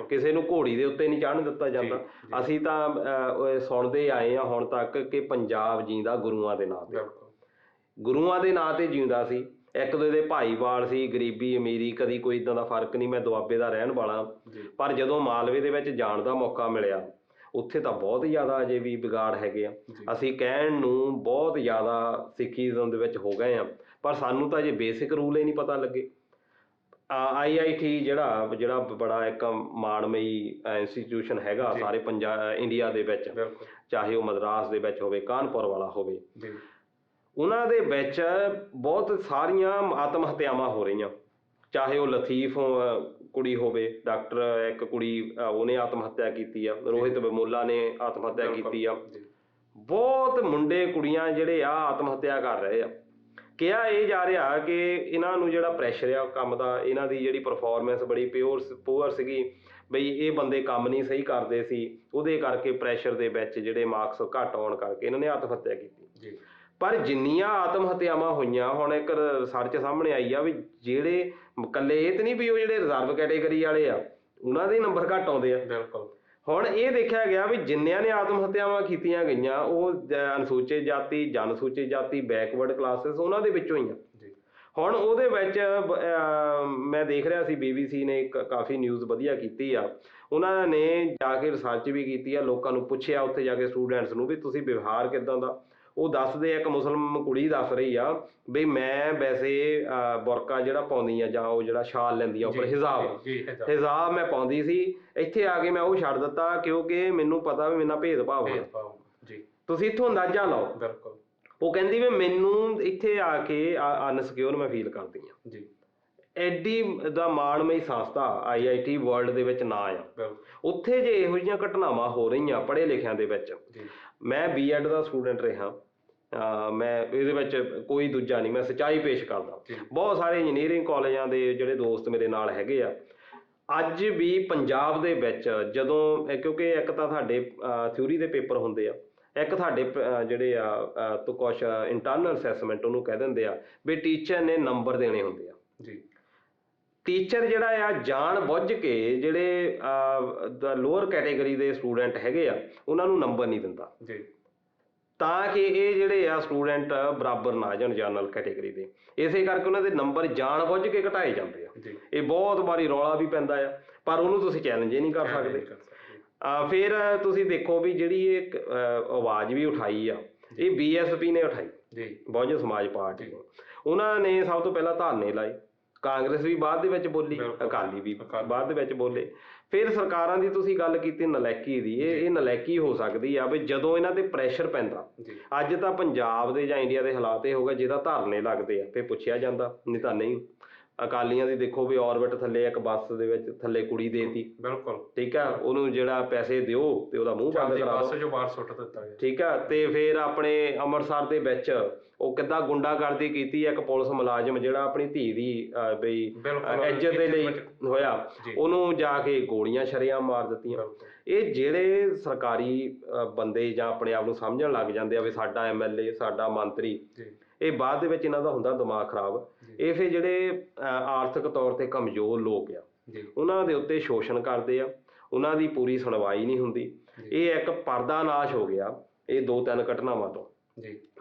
ਕਿਸੇ ਨੂੰ ਘੋੜੀ ਦੇ ਉੱਤੇ ਨਹੀਂ ਚੜ੍ਹਨ ਦਿੱਤਾ ਜਾਂਦਾ। ਅਸੀਂ ਤਾਂ ਸੁਣਦੇ ਆਏ ਆ ਹੁਣ ਤੱਕ ਕਿ ਪੰਜਾਬ ਜਿੰਦਾ ਗੁਰੂਆਂ ਦੇ ਨਾਂ ਤੇ, ਗੁਰੂਆਂ ਦੇ ਨਾਂ ਤੇ ਜਿਉਂਦਾ ਸੀ। ਇੱਕ ਦੂਜੇ ਦੇ ਭਾਈਵਾਲ ਸੀ, ਗਰੀਬੀ ਅਮੀਰੀ ਕਦੀ ਕੋਈ ਇੱਦਾਂ ਦਾ ਫਰਕ ਨਹੀਂ। ਮੈਂ ਦੁਆਬੇ ਦਾ ਰਹਿਣ ਵਾਲਾ, ਪਰ ਜਦੋਂ ਮਾਲਵੇ ਦੇ ਵਿੱਚ ਜਾਣ ਦਾ ਮੌਕਾ ਮਿਲਿਆ ਉੱਥੇ ਤਾਂ ਬਹੁਤ ਜ਼ਿਆਦਾ ਅਜੇ ਵੀ ਵਿਗਾੜ ਹੈਗੇ ਆ। ਅਸੀਂ ਕਹਿਣ ਨੂੰ ਬਹੁਤ ਜ਼ਿਆਦਾ ਸਿੱਖੀਜ਼ਮ ਦੇ ਵਿੱਚ ਹੋ ਗਏ ਆ, ਪਰ ਸਾਨੂੰ ਤਾਂ ਅਜੇ ਬੇਸਿਕ ਰੂਲ ਹੀ ਨਹੀਂ ਪਤਾ ਲੱਗੇ। IIT ਜਿਹੜਾ ਬੜਾ ਇੱਕ ਮਾਣਮਈ ਇੰਸਟੀਟਿਊਸ਼ਨ ਹੈਗਾ ਸਾਰੇ ਇੰਡੀਆ ਦੇ ਵਿੱਚ, ਚਾਹੇ ਉਹ ਮਦਰਾਸ ਦੇ ਵਿੱਚ ਹੋਵੇ, ਕਾਨਪੁਰ ਵਾਲਾ ਹੋਵੇ, ਉਹਨਾਂ ਦੇ ਵਿੱਚ ਬਹੁਤ ਸਾਰੀਆਂ ਆਤਮ ਹੱਤਿਆਵਾਂ ਹੋ ਰਹੀਆਂ। ਚਾਹੇ ਉਹ ਲਤੀਫ ਕੁੜੀ ਹੋਵੇ, ਡਾਕਟਰ ਇੱਕ ਕੁੜੀ ਉਹਨੇ ਆਤਮ ਹੱਤਿਆ ਕੀਤੀ ਆ, ਰੋਹਿਤ ਵਮੋਲਾ ਨੇ ਆਤਮ ਹੱਤਿਆ ਕੀਤੀ ਆ। ਬਹੁਤ ਮੁੰਡੇ ਕੁੜੀਆਂ ਜਿਹੜੇ ਆ ਆਤਮ ਹੱਤਿਆ ਕਰ ਰਹੇ ਆ। ਕਿਹਾ ਇਹ ਜਾ ਰਿਹਾ ਕਿ ਇਹਨਾਂ ਨੂੰ ਜਿਹੜਾ ਪ੍ਰੈਸ਼ਰ ਆ ਕੰਮ ਦਾ, ਇਹਨਾਂ ਦੀ ਜਿਹੜੀ ਪਰਫਾਰਮੈਂਸ ਬੜੀ ਪੂਅਰ ਸੀਗੀ, ਬਈ ਇਹ ਬੰਦੇ ਕੰਮ ਨਹੀਂ ਸਹੀ ਕਰਦੇ ਸੀ, ਉਹਦੇ ਕਰਕੇ ਪ੍ਰੈਸ਼ਰ ਦੇ ਵਿੱਚ ਜਿਹੜੇ ਮਾਰਕਸ ਘੱਟ ਆਉਣ ਕਰਕੇ ਇਹਨਾਂ ਨੇ ਆਤਮ ਹੱਤਿਆ ਕੀਤੀ। ਪਰ ਜਿੰਨੀਆਂ ਆਤਮ ਹੱਤਿਆਵਾਂ ਹੋਈਆਂ, ਹੁਣ ਇੱਕ ਰਿਸਰਚ ਸਾਹਮਣੇ ਆਈ ਆ ਵੀ ਜਿਹੜੇ ਇਕੱਲੇ ਇਹ ਤਾਂ ਨਹੀਂ ਵੀ ਉਹ ਜਿਹੜੇ ਰਿਜ਼ਰਵ ਕੈਟੇਗਰੀ ਵਾਲੇ ਆ ਉਹਨਾਂ ਦੇ ਨੰਬਰ ਘੱਟ ਆਉਂਦੇ ਆ। ਬਿਲਕੁਲ। ਹੁਣ ਇਹ ਦੇਖਿਆ ਗਿਆ ਵੀ ਜਿੰਨਿਆਂ ਨੇ ਆਤਮ ਹੱਤਿਆਵਾਂ ਕੀਤੀਆਂ ਗਈਆਂ ਉਹ ਅਨੁਸੂਚਿਤ ਜਾਤੀ, ਜਨਸੂਚਿਤ ਜਾਤੀ, ਬੈਕਵਰਡ ਕਲਾਸਿਸ ਉਹਨਾਂ ਦੇ ਵਿੱਚੋਂ ਹੀ ਆ। ਹੁਣ ਉਹਦੇ ਵਿੱਚ ਮੈਂ ਦੇਖ ਰਿਹਾ ਸੀ BBC ਨੇ ਇੱਕ ਕਾਫੀ ਨਿਊਜ਼ ਵਧੀਆ ਕੀਤੀ ਆ, ਉਹਨਾਂ ਨੇ ਜਾ ਕੇ ਰਿਸਰਚ ਵੀ ਕੀਤੀ ਆ, ਲੋਕਾਂ ਨੂੰ ਪੁੱਛਿਆ ਉੱਥੇ ਜਾ ਕੇ ਸਟੂਡੈਂਟਸ ਨੂੰ ਵੀ ਤੁਸੀਂ ਵਿਵਹਾਰ ਕਿੱਦਾਂ ਦਾ। ਉਹ ਦੱਸਦੇ ਇੱਕ ਮੁਸਲਿਮ ਕੁੜੀ ਦੱਸ ਰਹੀ ਆ ਵੀ ਮੈਂ ਵੈਸੇ ਬੁਰਕਾ ਜਿਹੜਾ ਪਾਉਂਦੀ ਆ ਜਾਂ ਉਹ ਜਿਹੜਾ ਸ਼ਾਲ ਲੈਂਦੀ ਆ ਉੱਪਰ ਹਿਜ਼ਾਬ ਮੈਂ ਪਾਉਂਦੀ ਸੀ, ਇੱਥੇ ਆ ਕੇ ਮੈਂ ਉਹ ਛੱਡ ਦਿੱਤਾ ਕਿਉਂਕਿ ਮੈਨੂੰ ਪਤਾ ਵੀ ਮੇਰੇ ਨਾਲ ਭੇਦਭਾਵ ਹੈ। ਤੁਸੀਂ ਇੱਥੋਂ ਅੰਦਾਜ਼ਾ ਲਾਓ। ਬਿਲਕੁਲ। ਉਹ ਕਹਿੰਦੀ ਵੀ ਮੈਨੂੰ ਇੱਥੇ ਆ ਕੇ ਅਨਸਿਕਿਉਰ ਮੈਂ ਫੀਲ ਕਰਦੀ ਹਾਂ ਜੀ। ਐਡੀ ਦਾ ਮਾਣਮਈ ਸੰਸਥਾ IIT ਵਰਲਡ ਦੇ ਵਿੱਚ ਨਾਂ ਆ, ਉੱਥੇ ਜੇ ਇਹੋ ਜਿਹੀਆਂ ਘਟਨਾਵਾਂ ਹੋ ਰਹੀਆਂ ਪੜ੍ਹੇ ਲਿਖਿਆਂ ਦੇ ਵਿੱਚ। ਮੈਂ B.Ed ਦਾ ਸਟੂਡੈਂਟ ਰਿਹਾ, ਮੈਂ ਇਹਦੇ ਵਿੱਚ ਕੋਈ ਦੂਜਾ ਨਹੀਂ, ਮੈਂ ਸੱਚਾਈ ਪੇਸ਼ ਕਰਦਾ। ਬਹੁਤ ਸਾਰੇ ਇੰਜੀਨੀਅਰਿੰਗ ਕਾਲਜਾਂ ਦੇ ਜਿਹੜੇ ਦੋਸਤ ਮੇਰੇ ਨਾਲ ਹੈਗੇ ਆ, ਅੱਜ ਵੀ ਪੰਜਾਬ ਦੇ ਵਿੱਚ ਜਦੋਂ, ਕਿਉਂਕਿ ਇੱਕ ਤਾਂ ਸਾਡੇ ਥਿਊਰੀ ਦੇ ਪੇਪਰ ਹੁੰਦੇ ਆ, ਇੱਕ ਤੁਹਾਡੇ ਜਿਹੜੇ ਆ ਤੋਂ ਕੁਛ ਇੰਟਰਨਲ ਅਸੈਸਮੈਂਟ ਉਹਨੂੰ ਕਹਿ ਦਿੰਦੇ ਆ ਵੀ ਟੀਚਰ ਨੇ ਨੰਬਰ ਦੇਣੇ ਹੁੰਦੇ ਆ ਜੀ। ਟੀਚਰ ਜਿਹੜਾ ਆ ਜਾਣ ਬੁੱਝ ਕੇ ਜਿਹੜੇ ਲੋਅਰ ਕੈਟੇਗਰੀ ਦੇ ਸਟੂਡੈਂਟ ਹੈਗੇ ਆ ਉਹਨਾਂ ਨੂੰ ਨੰਬਰ ਨਹੀਂ ਦਿੰਦਾ ਜੀ, ਤਾਂ ਕਿ ਇਹ ਜਿਹੜੇ ਆ ਸਟੂਡੈਂਟ ਬਰਾਬਰ ਨਾ ਜਾਣ ਜਨਰਲ ਕੈਟੇਗਰੀ ਦੇ। ਇਸੇ ਕਰਕੇ ਉਹਨਾਂ ਦੇ ਨੰਬਰ ਜਾਣ ਬੁੱਝ ਕੇ ਘਟਾਏ ਜਾਂਦੇ ਆ। ਇਹ ਬਹੁਤ ਵਾਰੀ ਰੌਲਾ ਵੀ ਪੈਂਦਾ ਆ, ਪਰ ਉਹਨੂੰ ਤੁਸੀਂ ਚੈਲੰਜ ਹੀ ਨਹੀਂ ਕਰ ਸਕਦੇ। ਫਿਰ ਤੁਸੀਂ ਦੇਖੋ ਵੀ ਜਿਹੜੀ ਇਹ ਆਵਾਜ਼ ਵੀ ਉਠਾਈ ਆ, ਇਹ BSP ਨੇ ਉਠਾਈ ਜੀ, ਬਹੁਜਨ ਸਮਾਜ ਪਾਰਟੀ ਨੇ। ਉਹਨਾਂ ਨੇ ਸਭ ਤੋਂ ਪਹਿਲਾਂ ਧਰਨੇ ਲਾਏ, ਕਾਂਗਰਸ ਵੀ ਬਾਅਦ ਦੇ ਵਿੱਚ ਬੋਲੀ, ਅਕਾਲੀ ਵੀ ਬਾਅਦ ਦੇ ਵਿੱਚ ਬੋਲੇ। ਫਿਰ ਸਰਕਾਰਾਂ ਦੀ ਤੁਸੀਂ ਗੱਲ ਕੀਤੀ ਨਲਾਇਕੀ ਦੀ, ਇਹ ਨਲਾਇਕੀ ਹੋ ਸਕਦੀ ਆ ਵੀ ਜਦੋਂ ਇਹਨਾਂ ਤੇ ਪ੍ਰੈਸ਼ਰ ਪੈਂਦਾ। ਅੱਜ ਤਾਂ ਪੰਜਾਬ ਦੇ ਜਾਂ ਇੰਡੀਆ ਦੇ ਹਾਲਾਤ ਇਹ ਹੋ ਗਏ, ਜਿਹਦਾ ਧਰਨੇ ਲੱਗਦੇ ਆ ਫਿਰ ਪੁੱਛਿਆ ਜਾਂਦਾ, ਨਹੀਂ ਤਾਂ ਨਹੀਂ। ਅਕਾਲੀਆਂ ਦੀ ਦੇਖੋ ਵੀ ਔਰਬਿਟ ਥੱਲੇ ਇੱਕ ਬੱਸ ਦੇ ਵਿੱਚ ਥੱਲੇ ਕੁੜੀ ਦੇਤੀ, ਬਿਲਕੁਲ ਠੀਕ ਆ, ਉਹਨੂੰ ਜਿਹੜਾ ਪੈਸੇ ਦਿਓ ਤੇ ਉਹਦਾ ਮੂੰਹ ਬੰਦ ਕਰਾ ਦਿਓ, ਬੱਸ ਚੋਂ ਬਾਹਰ ਸੁੱਟ ਦਿੱਤਾ ਗਿਆ, ਠੀਕ ਆ। ਤੇ ਫਿਰ ਆਪਣੇ ਅੰਮ੍ਰਿਤਸਰ ਦੇ ਵਿੱਚ ਉਹ ਕਿੱਦਾਂ ਗੁੰਡਾਗਰਦੀ ਕੀਤੀ, ਇੱਕ ਪੁਲਿਸ ਮੁਲਾਜ਼ਮ ਜਿਹੜਾ ਆਪਣੀ ਧੀ ਦੀ ਬਈ ਇੱਜ਼ਤ ਦੇ ਲਈ ਹੋਇਆ, ਉਹਨੂੰ ਜਾ ਕੇ ਗੋਲੀਆਂ ਸ਼ਰੇਆਮ ਮਾਰ ਦਿੱਤੀਆਂ। ਇਹ ਜਿਹੜੇ ਸਰਕਾਰੀ ਬੰਦੇ ਜਾਂ ਆਪਣੇ ਆਪ ਨੂੰ ਸਮਝਣ ਲੱਗ ਜਾਂਦੇ ਆ ਵੀ ਸਾਡਾ MLA, ਸਾਡਾ ਮੰਤਰੀ, ਇਹ ਬਾਅਦ ਦੇ ਵਿੱਚ ਇਹਨਾਂ ਦਾ ਹੁੰਦਾ ਦਿਮਾਗ ਖਰਾਬ। ਇਹ ਫਿਰ ਜਿਹੜੇ ਆਰਥਿਕ ਤੌਰ ਤੇ ਕਮਜ਼ੋਰ ਲੋਕ ਆ ਉਹਨਾਂ ਦੇ ਉੱਤੇ ਸ਼ੋਸ਼ਣ ਕਰਦੇ ਆ, ਉਹਨਾਂ ਦੀ ਪੂਰੀ ਸੁਣਵਾਈ ਨਹੀਂ ਹੁੰਦੀ। ਇਹ ਇੱਕ ਪਰਦਾ ਨਾਸ਼ ਹੋ ਗਿਆ ਇਹ 2-3 ਘਟਨਾਵਾਂ ਤੋਂ।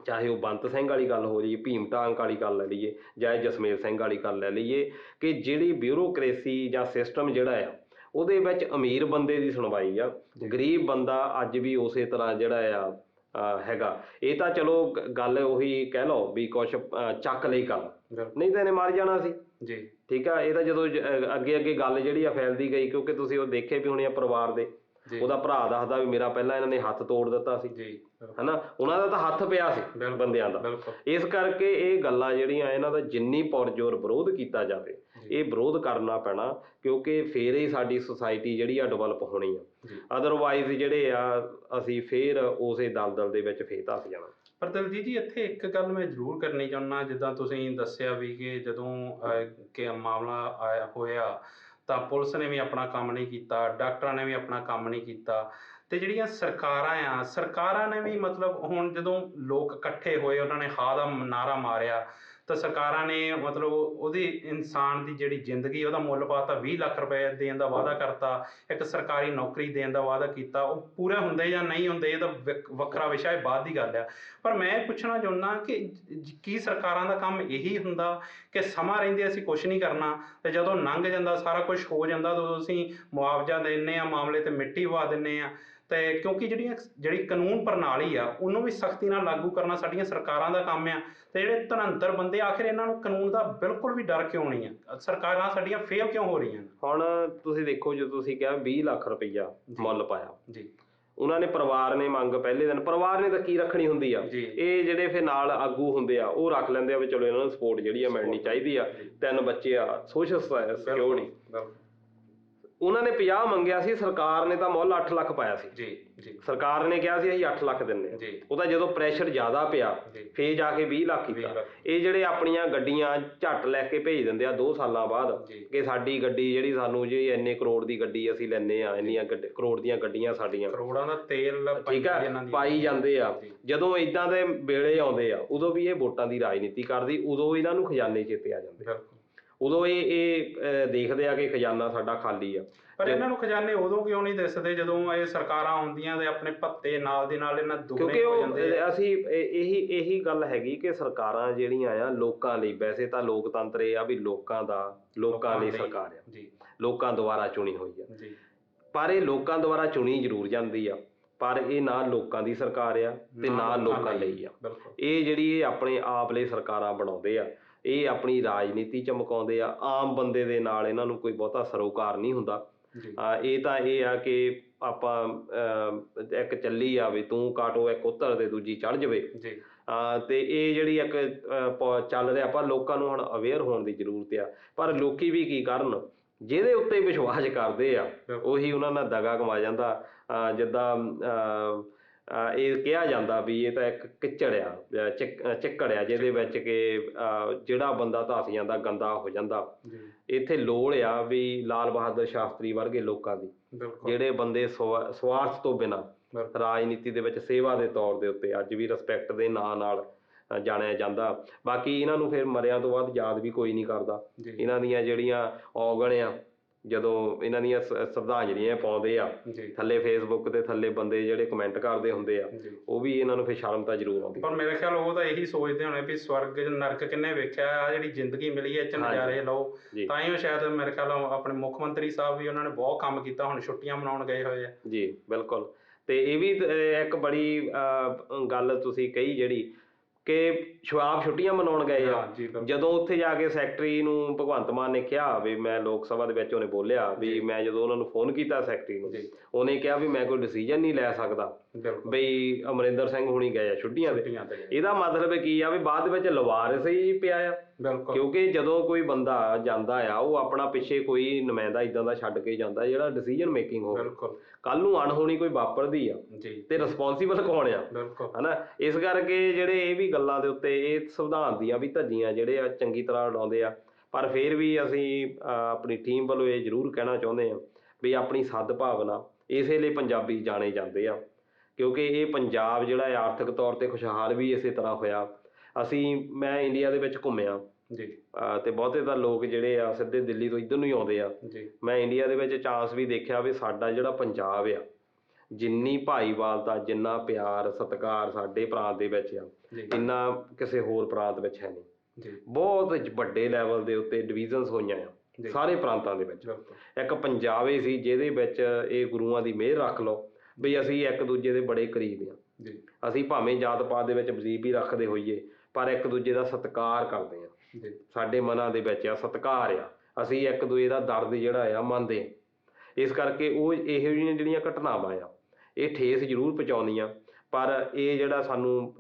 ਚਾਹੇ ਉਹ ਬੰਤ ਸਿੰਘ ਵਾਲੀ ਗੱਲ ਹੋ ਰਹੀ, ਭੀਮ ਟਾਂਕ ਵਾਲੀ ਗੱਲ ਲੈ ਲਈਏ, ਜਾਂ ਜਸਮੇਲ ਸਿੰਘ ਵਾਲੀ ਗੱਲ ਲੈ ਲਈਏ, ਕਿ ਜਿਹੜੀ ਬਿਊਰੋਕ੍ਰੇਸੀ ਜਾਂ ਸਿਸਟਮ ਜਿਹੜਾ ਆ ਉਹਦੇ ਵਿੱਚ ਅਮੀਰ ਬੰਦੇ ਦੀ ਸੁਣਵਾਈ ਆ, ਗਰੀਬ ਬੰਦਾ ਅੱਜ ਵੀ ਉਸੇ ਤਰ੍ਹਾਂ ਜਿਹੜਾ ਆ ਹੈਗਾ। ਇਹ ਤਾਂ ਚਲੋ ਗੱਲ ਉਹੀ ਕਹਿ ਲਓ ਵੀ ਕੁਛ ਚੱਕ ਲਈ ਗੱਲ, ਨਹੀਂ ਤਾਂ ਇਹਨੇ ਮਰ ਜਾਣਾ ਸੀ ਜੀ, ਠੀਕ ਆ। ਇਹ ਤਾਂ ਜਦੋਂ ਅੱਗੇ ਗੱਲ ਜਿਹੜੀ ਆ ਫੈਲਦੀ ਗਈ, ਕਿਉਂਕਿ ਤੁਸੀਂ ਉਹ ਦੇਖੇ ਵੀ ਹੋਣੇ ਆ ਪਰਿਵਾਰ ਦੇ, ਉਹਦਾ ਭਰਾ ਦੱਸਦਾ ਵੀ ਮੇਰਾ ਪਹਿਲਾਂ ਇਹਨਾਂ ਨੇ ਹੱਥ ਤੋੜ ਦਿੱਤਾ ਸੀ ਜੀ, ਹਨਾ, ਉਹਨਾਂ ਦਾ ਤਾਂ ਹੱਥ ਪਿਆ ਸੀ ਬੰਦਿਆਂ ਦਾ। ਇਸ ਕਰਕੇ ਇਹ ਗੱਲਾਂ ਜਿਹੜੀਆਂ ਇਹਨਾਂ ਦਾ ਜਿੰਨੀ ਪੁਰਜ਼ੋਰ ਵਿਰੋਧ ਕੀਤਾ ਜਾਵੇ, ਇਹ ਵਿਰੋਧ ਕਰਨਾ ਪੈਣਾ, ਕਿਉਂਕਿ ਫੇਰ ਹੀ ਸਾਡੀ ਸੁਸਾਇਟੀ ਜਿਹੜੀ ਆ ਡਿਵੈਲਪ ਹੋਣੀ ਆ। ਅਦਰਵਾਈਜ਼ ਜਿਹੜੇ ਆ ਅਸੀਂ ਫੇਰ ਉਸੇ ਦਲਦਲ ਦੇ ਵਿੱਚ ਫੇਰ ਧੱਸ ਜਾਣਾ। ਪਰ ਦਲਜੀਤ ਜੀ ਇੱਥੇ ਇੱਕ ਗੱਲ ਮੈਂ ਜ਼ਰੂਰ ਕਰਨੀ ਚਾਹੁੰਦਾ, ਜਿੱਦਾਂ ਤੁਸੀਂ ਦੱਸਿਆ ਵੀ ਕਿ ਜਦੋਂ ਕਿ ਮਾਮਲਾ ਆਇਆ ਹੋਇਆ ਤਾਂ ਪੁਲਿਸ ਨੇ ਵੀ ਆਪਣਾ ਕੰਮ ਨਹੀਂ ਕੀਤਾ, ਡਾਕਟਰਾਂ ਨੇ ਵੀ ਆਪਣਾ ਕੰਮ ਨਹੀਂ ਕੀਤਾ, ਅਤੇ ਜਿਹੜੀਆਂ ਸਰਕਾਰਾਂ ਨੇ ਵੀ ਮਤਲਬ ਹੁਣ ਜਦੋਂ ਲੋਕ ਇਕੱਠੇ ਹੋਏ, ਉਹਨਾਂ ਨੇ ਹਾਂ ਦਾ ਨਾਅਰਾ ਮਾਰਿਆ ਤਾਂ ਸਰਕਾਰਾਂ ਨੇ ਮਤਲਬ ਉਹਦੀ ਇਨਸਾਨ ਦੀ ਜਿਹੜੀ ਜ਼ਿੰਦਗੀ ਉਹਦਾ ਮੁੱਲ ਪਾਤਾ, 20 ਲੱਖ ਰੁਪਏ ਦੇਣ ਦਾ ਵਾਅਦਾ ਕਰਤਾ, ਇੱਕ ਸਰਕਾਰੀ ਨੌਕਰੀ ਦੇਣ ਦਾ ਵਾਅਦਾ ਕੀਤਾ। ਉਹ ਪੂਰੇ ਹੁੰਦੇ ਜਾਂ ਨਹੀਂ ਹੁੰਦੇ ਇਹ ਤਾਂ ਵੱਖਰਾ ਵਿਸ਼ਾ ਹੈ, ਬਾਅਦ ਦੀ ਗੱਲ ਆ। ਪਰ ਮੈਂ ਪੁੱਛਣਾ ਚਾਹੁੰਦਾ ਕਿ ਕੀ ਸਰਕਾਰਾਂ ਦਾ ਕੰਮ ਇਹੀ ਹੁੰਦਾ ਕਿ ਸਮਾਂ ਰਹਿੰਦੇ ਅਸੀਂ ਕੁਛ ਨਹੀਂ ਕਰਨਾ, ਅਤੇ ਜਦੋਂ ਲੰਘ ਜਾਂਦਾ ਸਾਰਾ ਕੁਛ ਹੋ ਜਾਂਦਾ ਤਾਂ ਅਸੀਂ ਮੁਆਵਜ਼ਾ ਦਿੰਦੇ ਹਾਂ, ਮਾਮਲੇ 'ਤੇ ਮਿੱਟੀ ਪਵਾ ਦਿੰਦੇ ਹਾਂ। ਅਤੇ ਕਿਉਂਕਿ ਜਿਹੜੀ ਕਾਨੂੰਨ ਪ੍ਰਣਾਲੀ ਆ ਉਹਨੂੰ ਵੀ ਸਖਤੀ ਨਾਲ ਲਾਗੂ ਕਰਨਾ ਸਾਡੀਆਂ ਸਰਕਾਰਾਂ ਦਾ ਕੰਮ ਆ। ਅਤੇ ਜਿਹੜੇ ਧਨੰਤਰ ਬੰਦੇ ਆਖਿਰ ਇਹਨਾਂ ਨੂੰ ਕਾਨੂੰਨ ਦਾ ਬਿਲਕੁਲ ਵੀ ਡਰ ਕਿਉਂ ਨਹੀਂ ਆ? ਸਰਕਾਰਾਂ ਸਾਡੀਆਂ ਫੇਲ ਕਿਉਂ ਹੋ ਰਹੀਆਂ? ਹੁਣ ਤੁਸੀਂ ਦੇਖੋ, ਜਦੋਂ ਤੁਸੀਂ ਕਿਹਾ 20 ਲੱਖ ਰੁਪਈਆ ਮੁੱਲ ਪਾਇਆ ਜੀ, ਉਹਨਾਂ ਨੇ ਪਰਿਵਾਰ ਨੇ ਮੰਗ ਪਹਿਲੇ ਦਿਨ, ਪਰਿਵਾਰ ਨੇ ਤਾਂ ਕੀ ਰੱਖਣੀ ਹੁੰਦੀ ਆ, ਇਹ ਜਿਹੜੇ ਫਿਰ ਨਾਲ ਆਗੂ ਹੁੰਦੇ ਆ ਉਹ ਰੱਖ ਲੈਂਦੇ ਆ ਵੀ ਚਲੋ ਇਹਨਾਂ ਨੂੰ ਸਪੋਰਟ ਜਿਹੜੀ ਆ ਮਿਲਣੀ ਚਾਹੀਦੀ ਆ, 3 ਬੱਚੇ ਆ, ਸੋਸ਼ਲ ਸਿਕਿਉਰਿਟੀ। ਉਹਨਾਂ ਨੇ 50 ਮੰਗਿਆ ਸੀ, ਸਰਕਾਰ ਨੇ ਤਾਂ ਮੁੱਲ 8 ਲੱਖ ਪਾਇਆ ਸੀ। ਜੀ ਜੀ ਸਰਕਾਰ ਨੇ ਕਿਹਾ ਸੀ ਅਸੀਂ 8 ਲੱਖ ਦਿੰਦੇ ਹਾਂ। ਉਹ ਤਾਂ ਜਦੋਂ ਪ੍ਰੈਸ਼ਰ ਜ਼ਿਆਦਾ ਪਿਆ ਫੇਰ ਜਾ ਕੇ 20 ਲੱਖ ਕੀਤਾ। ਇਹ ਜਿਹੜੇ ਆਪਣੀਆਂ ਗੱਡੀਆਂ ਝੱਟ ਲੈ ਕੇ ਭੇਜ ਦਿੰਦੇ ਆ 2 ਸਾਲਾਂ ਬਾਅਦ ਕਿ ਸਾਡੀ ਗੱਡੀ ਜਿਹੜੀ ਸਾਨੂੰ ਜੀ ਇੰਨੇ ਕਰੋੜ ਦੀ ਗੱਡੀ ਅਸੀਂ ਲੈਂਦੇ ਆ, ਇੰਨੀਆਂ ਕਰੋੜ ਦੀਆਂ ਗੱਡੀਆਂ ਸਾਡੀਆਂ, ਕਰੋੜਾਂ ਦਾ ਤੇਲ ਠੀਕ ਆ ਪਾਈ ਜਾਂਦੇ ਆ। ਜਦੋਂ ਇਦਾਂ ਦੇ ਵੇਲੇ ਆਉਂਦੇ ਆ ਉਦੋਂ ਵੀ ਇਹ ਵੋਟਾਂ ਦੀ ਰਾਜਨੀਤੀ ਕਰਦੀ, ਉਦੋਂ ਇਹਨਾਂ ਨੂੰ ਖਜ਼ਾਨੇ ਚੇਤੇ ਆ ਜਾਂਦੇ, ਉਦੋਂ ਇਹ ਦੇਖਦੇ ਆ ਕਿ ਖਜ਼ਾਨਾ ਸਾਡਾ ਖਾਲੀ ਆ। ਪਰ ਇਹਨਾਂ ਨੂੰ ਖਜ਼ਾਨੇ ਉਦੋਂ ਕਿਉਂ ਨਹੀਂ ਦਿਸਦੇ ਜਦੋਂ ਇਹ ਸਰਕਾਰਾਂ ਆਉਂਦੀਆਂ ਤੇ ਆਪਣੇ ਭੱਤੇ ਨਾਲ ਦੀ ਨਾਲ ਇਹਨਾਂ ਦੁੱਗਣੇ ਹੋ ਜਾਂਦੇ? ਕਿਉਂਕਿ ਅਸੀਂ ਇਹੀ ਗੱਲ ਹੈਗੀ ਕਿ ਸਰਕਾਰਾਂ ਜਿਹੜੀਆਂ ਆ ਲੋਕਾਂ ਲਈ, ਵੈਸੇ ਤਾਂ ਲੋਕਤੰਤਰ ਇਹ ਆ ਵੀ ਲੋਕਾਂ ਲਈ ਸਰਕਾਰ ਆ, ਲੋਕਾਂ ਦੁਆਰਾ ਚੁਣੀ ਹੋਈ ਆ, ਪਰ ਇਹ ਲੋਕਾਂ ਦੁਆਰਾ ਚੁਣੀ ਜ਼ਰੂਰ ਜਾਂਦੀ ਆ, ਪਰ ਇਹ ਨਾ ਲੋਕਾਂ ਦੀ ਸਰਕਾਰ ਆ ਤੇ ਨਾ ਲੋਕਾਂ ਲਈ ਆ। ਇਹ ਜਿਹੜੀ ਆਪਣੇ ਆਪ ਲਈ ਸਰਕਾਰਾਂ ਬਣਾਉਂਦੇ ਆ, ਇਹ ਆਪਣੀ ਰਾਜਨੀਤੀ ਚਮਕਾਉਂਦੇ ਆ। ਆਮ ਬੰਦੇ ਦੇ ਨਾਲ ਇਹਨਾਂ ਨੂੰ ਕੋਈ ਬਹੁਤਾ ਸਰੋਕਾਰ ਨਹੀਂ ਹੁੰਦਾ। ਇਹ ਤਾਂ ਇਹ ਆ ਕਿ ਆਪਾਂ ਇੱਕ ਚੱਲੀ ਆ ਵੀ ਤੂੰ ਕਾਟੋ ਇੱਕ ਉੱਤਰ ਤੇ ਦੂਜੀ ਚੜ ਜਾਵੇ, ਤੇ ਇਹ ਜਿਹੜੀ ਇੱਕ ਚੱਲ ਰਿਹਾ। ਪਰ ਲੋਕਾਂ ਨੂੰ ਹੁਣ ਅਵੇਅਰ ਹੋਣ ਦੀ ਜ਼ਰੂਰਤ ਆ। ਪਰ ਲੋਕੀ ਵੀ ਕੀ ਕਰਨ, ਜਿਹਦੇ ਉੱਤੇ ਵਿਸ਼ਵਾਸ ਕਰਦੇ ਆ ਉਹੀ ਉਹਨਾਂ ਨਾਲ ਦਗਾ ਕਮਾ ਜਾਂਦਾ। ਜਿੱਦਾਂ ਇਹ ਕਿਹਾ ਜਾਂਦਾ ਵੀ ਇਹ ਤਾਂ ਇੱਕ ਕਿੱਚੜ ਆ, ਚਿੱਕੜ ਆ ਜਿਹਦੇ ਵਿੱਚ ਕਿ ਜਿਹੜਾ ਬੰਦਾ ਧਸ ਜਾਂਦਾ ਗੰਦਾ ਹੋ ਜਾਂਦਾ। ਇੱਥੇ ਲੋੜ ਆ ਵੀ ਲਾਲ ਬਹਾਦਰ ਸ਼ਾਸਤਰੀ ਵਰਗੇ ਲੋਕਾਂ ਦੀ, ਜਿਹੜੇ ਬੰਦੇ ਸਵਾਰਥ ਤੋਂ ਬਿਨਾਂ ਰਾਜਨੀਤੀ ਦੇ ਵਿੱਚ ਸੇਵਾ ਦੇ ਤੌਰ ਦੇ ਉੱਤੇ ਅੱਜ ਵੀ ਰਿਸਪੈਕਟ ਦੇ ਨਾਂ ਨਾਲ ਜਾਣਿਆ ਜਾਂਦਾ। ਬਾਕੀ ਇਹਨਾਂ ਨੂੰ ਫਿਰ ਮਰਿਆਂ ਤੋਂ ਬਾਅਦ ਯਾਦ ਵੀ ਕੋਈ ਨਹੀਂ ਕਰਦਾ। ਇਹਨਾਂ ਦੀਆਂ ਜਿਹੜੀਆਂ ਔਗਣ ਆ, ਜਦੋਂ ਇਹਨਾਂ ਦੀਆਂ ਸ਼ਰਧਾਂਜਲੀਆਂ ਪਾਉਂਦੇ ਆ ਥੱਲੇ ਫੇਸਬੁੱਕ ਤੇ ਥੱਲੇ ਬੰਦੇ ਜਿਹੜੇ ਕਮੈਂਟ ਕਰਦੇ ਹੁੰਦੇ ਆ, ਉਹ ਵੀ ਇਹਨਾਂ ਨੂੰ ਫਿਰ ਸ਼ਰਮ ਤਾਂ ਜ਼ਰੂਰ ਆਉਂਦੀ। ਪਰ ਮੇਰੇ ਖਿਆਲ ਉਹ ਤਾਂ ਇਹੀ ਸੋਚਦੇ ਹੋਣੇ ਵੀ ਸਵਰਗ ਨਰਕ ਕਿੰਨੇ ਵੇਖਿਆ, ਆ ਜਿਹੜੀ ਜ਼ਿੰਦਗੀ ਮਿਲੀ ਹੈ ਇਹ 'ਚ ਨਜ਼ਾਰੇ ਲਓ। ਤਾਂ ਹੀ ਉਹ ਸ਼ਾਇਦ ਮੇਰੇ ਖਿਆਲ ਆਪਣੇ ਮੁੱਖ ਮੰਤਰੀ ਸਾਹਿਬ ਵੀ ਉਹਨਾਂ ਨੇ ਬਹੁਤ ਕੰਮ ਕੀਤਾ, ਹੁਣ ਛੁੱਟੀਆਂ ਮਨਾਉਣ ਗਏ ਹੋਏ ਆ। ਜੀ ਬਿਲਕੁਲ। ਤੇ ਇਹ ਵੀ ਇੱਕ ਬੜੀ ਗੱਲ ਤੁਸੀਂ ਕਹੀ ਜਿਹੜੀ ਕਿ ਆਪ ਛੁੱਟੀਆਂ ਮਨਾਉਣ ਗਏ ਆ। ਜਦੋਂ ਉੱਥੇ ਜਾ ਕੇ ਸੈਕਟਰੀ ਨੂੰ ਭਗਵੰਤ ਮਾਨ ਨੇ ਕਿਹਾ ਵੀ ਮੈਂ ਲੋਕ ਸਭਾ ਦੇ ਵਿੱਚ ਉਹਨੇ ਬੋਲਿਆ ਵੀ ਮੈਂ ਜਦੋਂ ਉਹਨਾਂ ਨੂੰ ਫੋਨ ਕੀਤਾ ਸੈਕਟਰੀ ਨੂੰ, ਉਹਨੇ ਕਿਹਾ ਵੀ ਮੈਂ ਕੋਈ ਡਿਸੀਜਨ ਨਹੀਂ ਲੈ ਸਕਦਾ ਬਈ ਅਮਰਿੰਦਰ ਸਿੰਘ ਹੁਣੀ ਗਏ ਆ ਛੁੱਟੀਆਂ ਤੇ। ਇਹਦਾ ਮਤਲਬ ਕੀ ਆ ਵੀ ਬਾਅਦ ਵਿੱਚ ਲਵਾਰਿਸ ਹੀ ਪਿਆ ਆ। ਕਿਉਂਕਿ ਜਦੋਂ ਕੋਈ ਬੰਦਾ ਜਾਂਦਾ ਆ ਉਹ ਆਪਣਾ ਪਿੱਛੇ ਕੋਈ ਨੁਮਾਇੰਦਾ ਇਦਾਂ ਦਾ ਛੱਡ ਕੇ ਜਾਂਦਾ ਜਿਹੜਾ ਡਿਸੀਜਨ ਮੇਕਿੰਗ ਹੋਵੇ। ਕੱਲ ਨੂੰ ਅਣਹੋਣੀ ਕੋਈ ਵਾਪਰਦੀ ਆ ਤੇ ਰਿਸਪੌਂਸੀਬਲ ਕੌਣ ਆ, ਹਨਾ? ਇਸ ਕਰਕੇ ਜਿਹੜੇ ਇਹ ਵੀ ਗੱਲਾਂ ਦੇ ਉੱਤੇ ਇਹ ਸੰਵਿਧਾਨ ਦੀਆਂ ਵੀ ਧੱਜੀਆਂ ਜਿਹੜੇ ਆ ਚੰਗੀ ਤਰ੍ਹਾਂ ਉਡਾਉਂਦੇ ਆ। ਪਰ ਫਿਰ ਵੀ ਅਸੀਂ ਆਪਣੀ ਟੀਮ ਵੱਲੋਂ ਇਹ ਜ਼ਰੂਰ ਕਹਿਣਾ ਚਾਹੁੰਦੇ ਹਾਂ ਵੀ ਆਪਣੀ ਸਦਭਾਵਨਾ ਇਸੇ ਲਈ ਪੰਜਾਬੀ ਜਾਣੇ ਜਾਂਦੇ ਆ, ਕਿਉਂਕਿ ਇਹ ਪੰਜਾਬ ਜਿਹੜਾ ਆਰਥਿਕ ਤੌਰ 'ਤੇ ਖੁਸ਼ਹਾਲ ਵੀ ਇਸੇ ਤਰ੍ਹਾਂ ਹੋਇਆ। ਮੈਂ ਇੰਡੀਆ ਦੇ ਵਿੱਚ ਘੁੰਮਿਆ ਤੇ ਬਹੁਤੇ ਤਾਂ ਲੋਕ ਜਿਹੜੇ ਆ ਸਿੱਧੇ ਦਿੱਲੀ ਤੋਂ ਇੱਧਰ ਨੂੰ ਹੀ ਆਉਂਦੇ ਆ। ਮੈਂ ਇੰਡੀਆ ਦੇ ਵਿੱਚ ਚਾਂਸ ਵੀ ਦੇਖਿਆ ਵੀ ਸਾਡਾ ਜਿਹੜਾ ਪੰਜਾਬ ਆ, ਜਿੰਨੀ ਭਾਈਵਾਲਤਾ, ਜਿੰਨਾ ਪਿਆਰ ਸਤਿਕਾਰ ਸਾਡੇ ਪ੍ਰਾਂਤ ਦੇ ਵਿੱਚ ਆ, ਇੰਨਾ ਕਿਸੇ ਹੋਰ ਪ੍ਰਾਂਤ ਵਿੱਚ ਹੈ ਨਹੀਂ। ਬਹੁਤ ਵੱਡੇ ਲੈਵਲ ਦੇ ਉੱਤੇ ਡਿਵੀਜ਼ਨਸ ਹੋਈਆਂ ਆ ਸਾਰੇ ਪ੍ਰਾਂਤਾਂ ਦੇ ਵਿੱਚ। ਇੱਕ ਪੰਜਾਬ ਹੀ ਸੀ ਜਿਹਦੇ ਵਿੱਚ ਇਹ ਗੁਰੂਆਂ ਦੀ ਮਿਹਰ ਰੱਖ ਲਓ ਵੀ ਅਸੀਂ ਇੱਕ ਦੂਜੇ ਦੇ ਬੜੇ ਕਰੀਬ ਆ। ਅਸੀਂ ਭਾਵੇਂ ਜਾਤ ਪਾਤ ਦੇ ਵਿੱਚ ਵਜ਼ੀਫ ਵੀ ਰੱਖਦੇ ਹੋਈਏ ਪਰ ਇੱਕ ਦੂਜੇ ਦਾ ਸਤਿਕਾਰ ਕਰਦੇ ਆ। ਸਾਡੇ ਮਨਾਂ ਦੇ ਵਿੱਚ ਆ ਸਤਿਕਾਰ ਆ, ਅਸੀਂ ਇੱਕ ਦੂਜੇ ਦਾ ਦਰਦ ਜਿਹੜਾ ਆ ਮੰਨਦੇ ਆ। ਇਸ ਕਰਕੇ ਉਹ ਇਹੋ ਜਿਹੀਆਂ ਜਿਹੜੀਆਂ ਘਟਨਾਵਾਂ ਆ ਇਹ ਠੇਸ ਜ਼ਰੂਰ ਪਹੁੰਚਾਉਂਦੀਆਂ, ਪਰ ਇਹ ਜਿਹੜਾ ਸਾਨੂੰ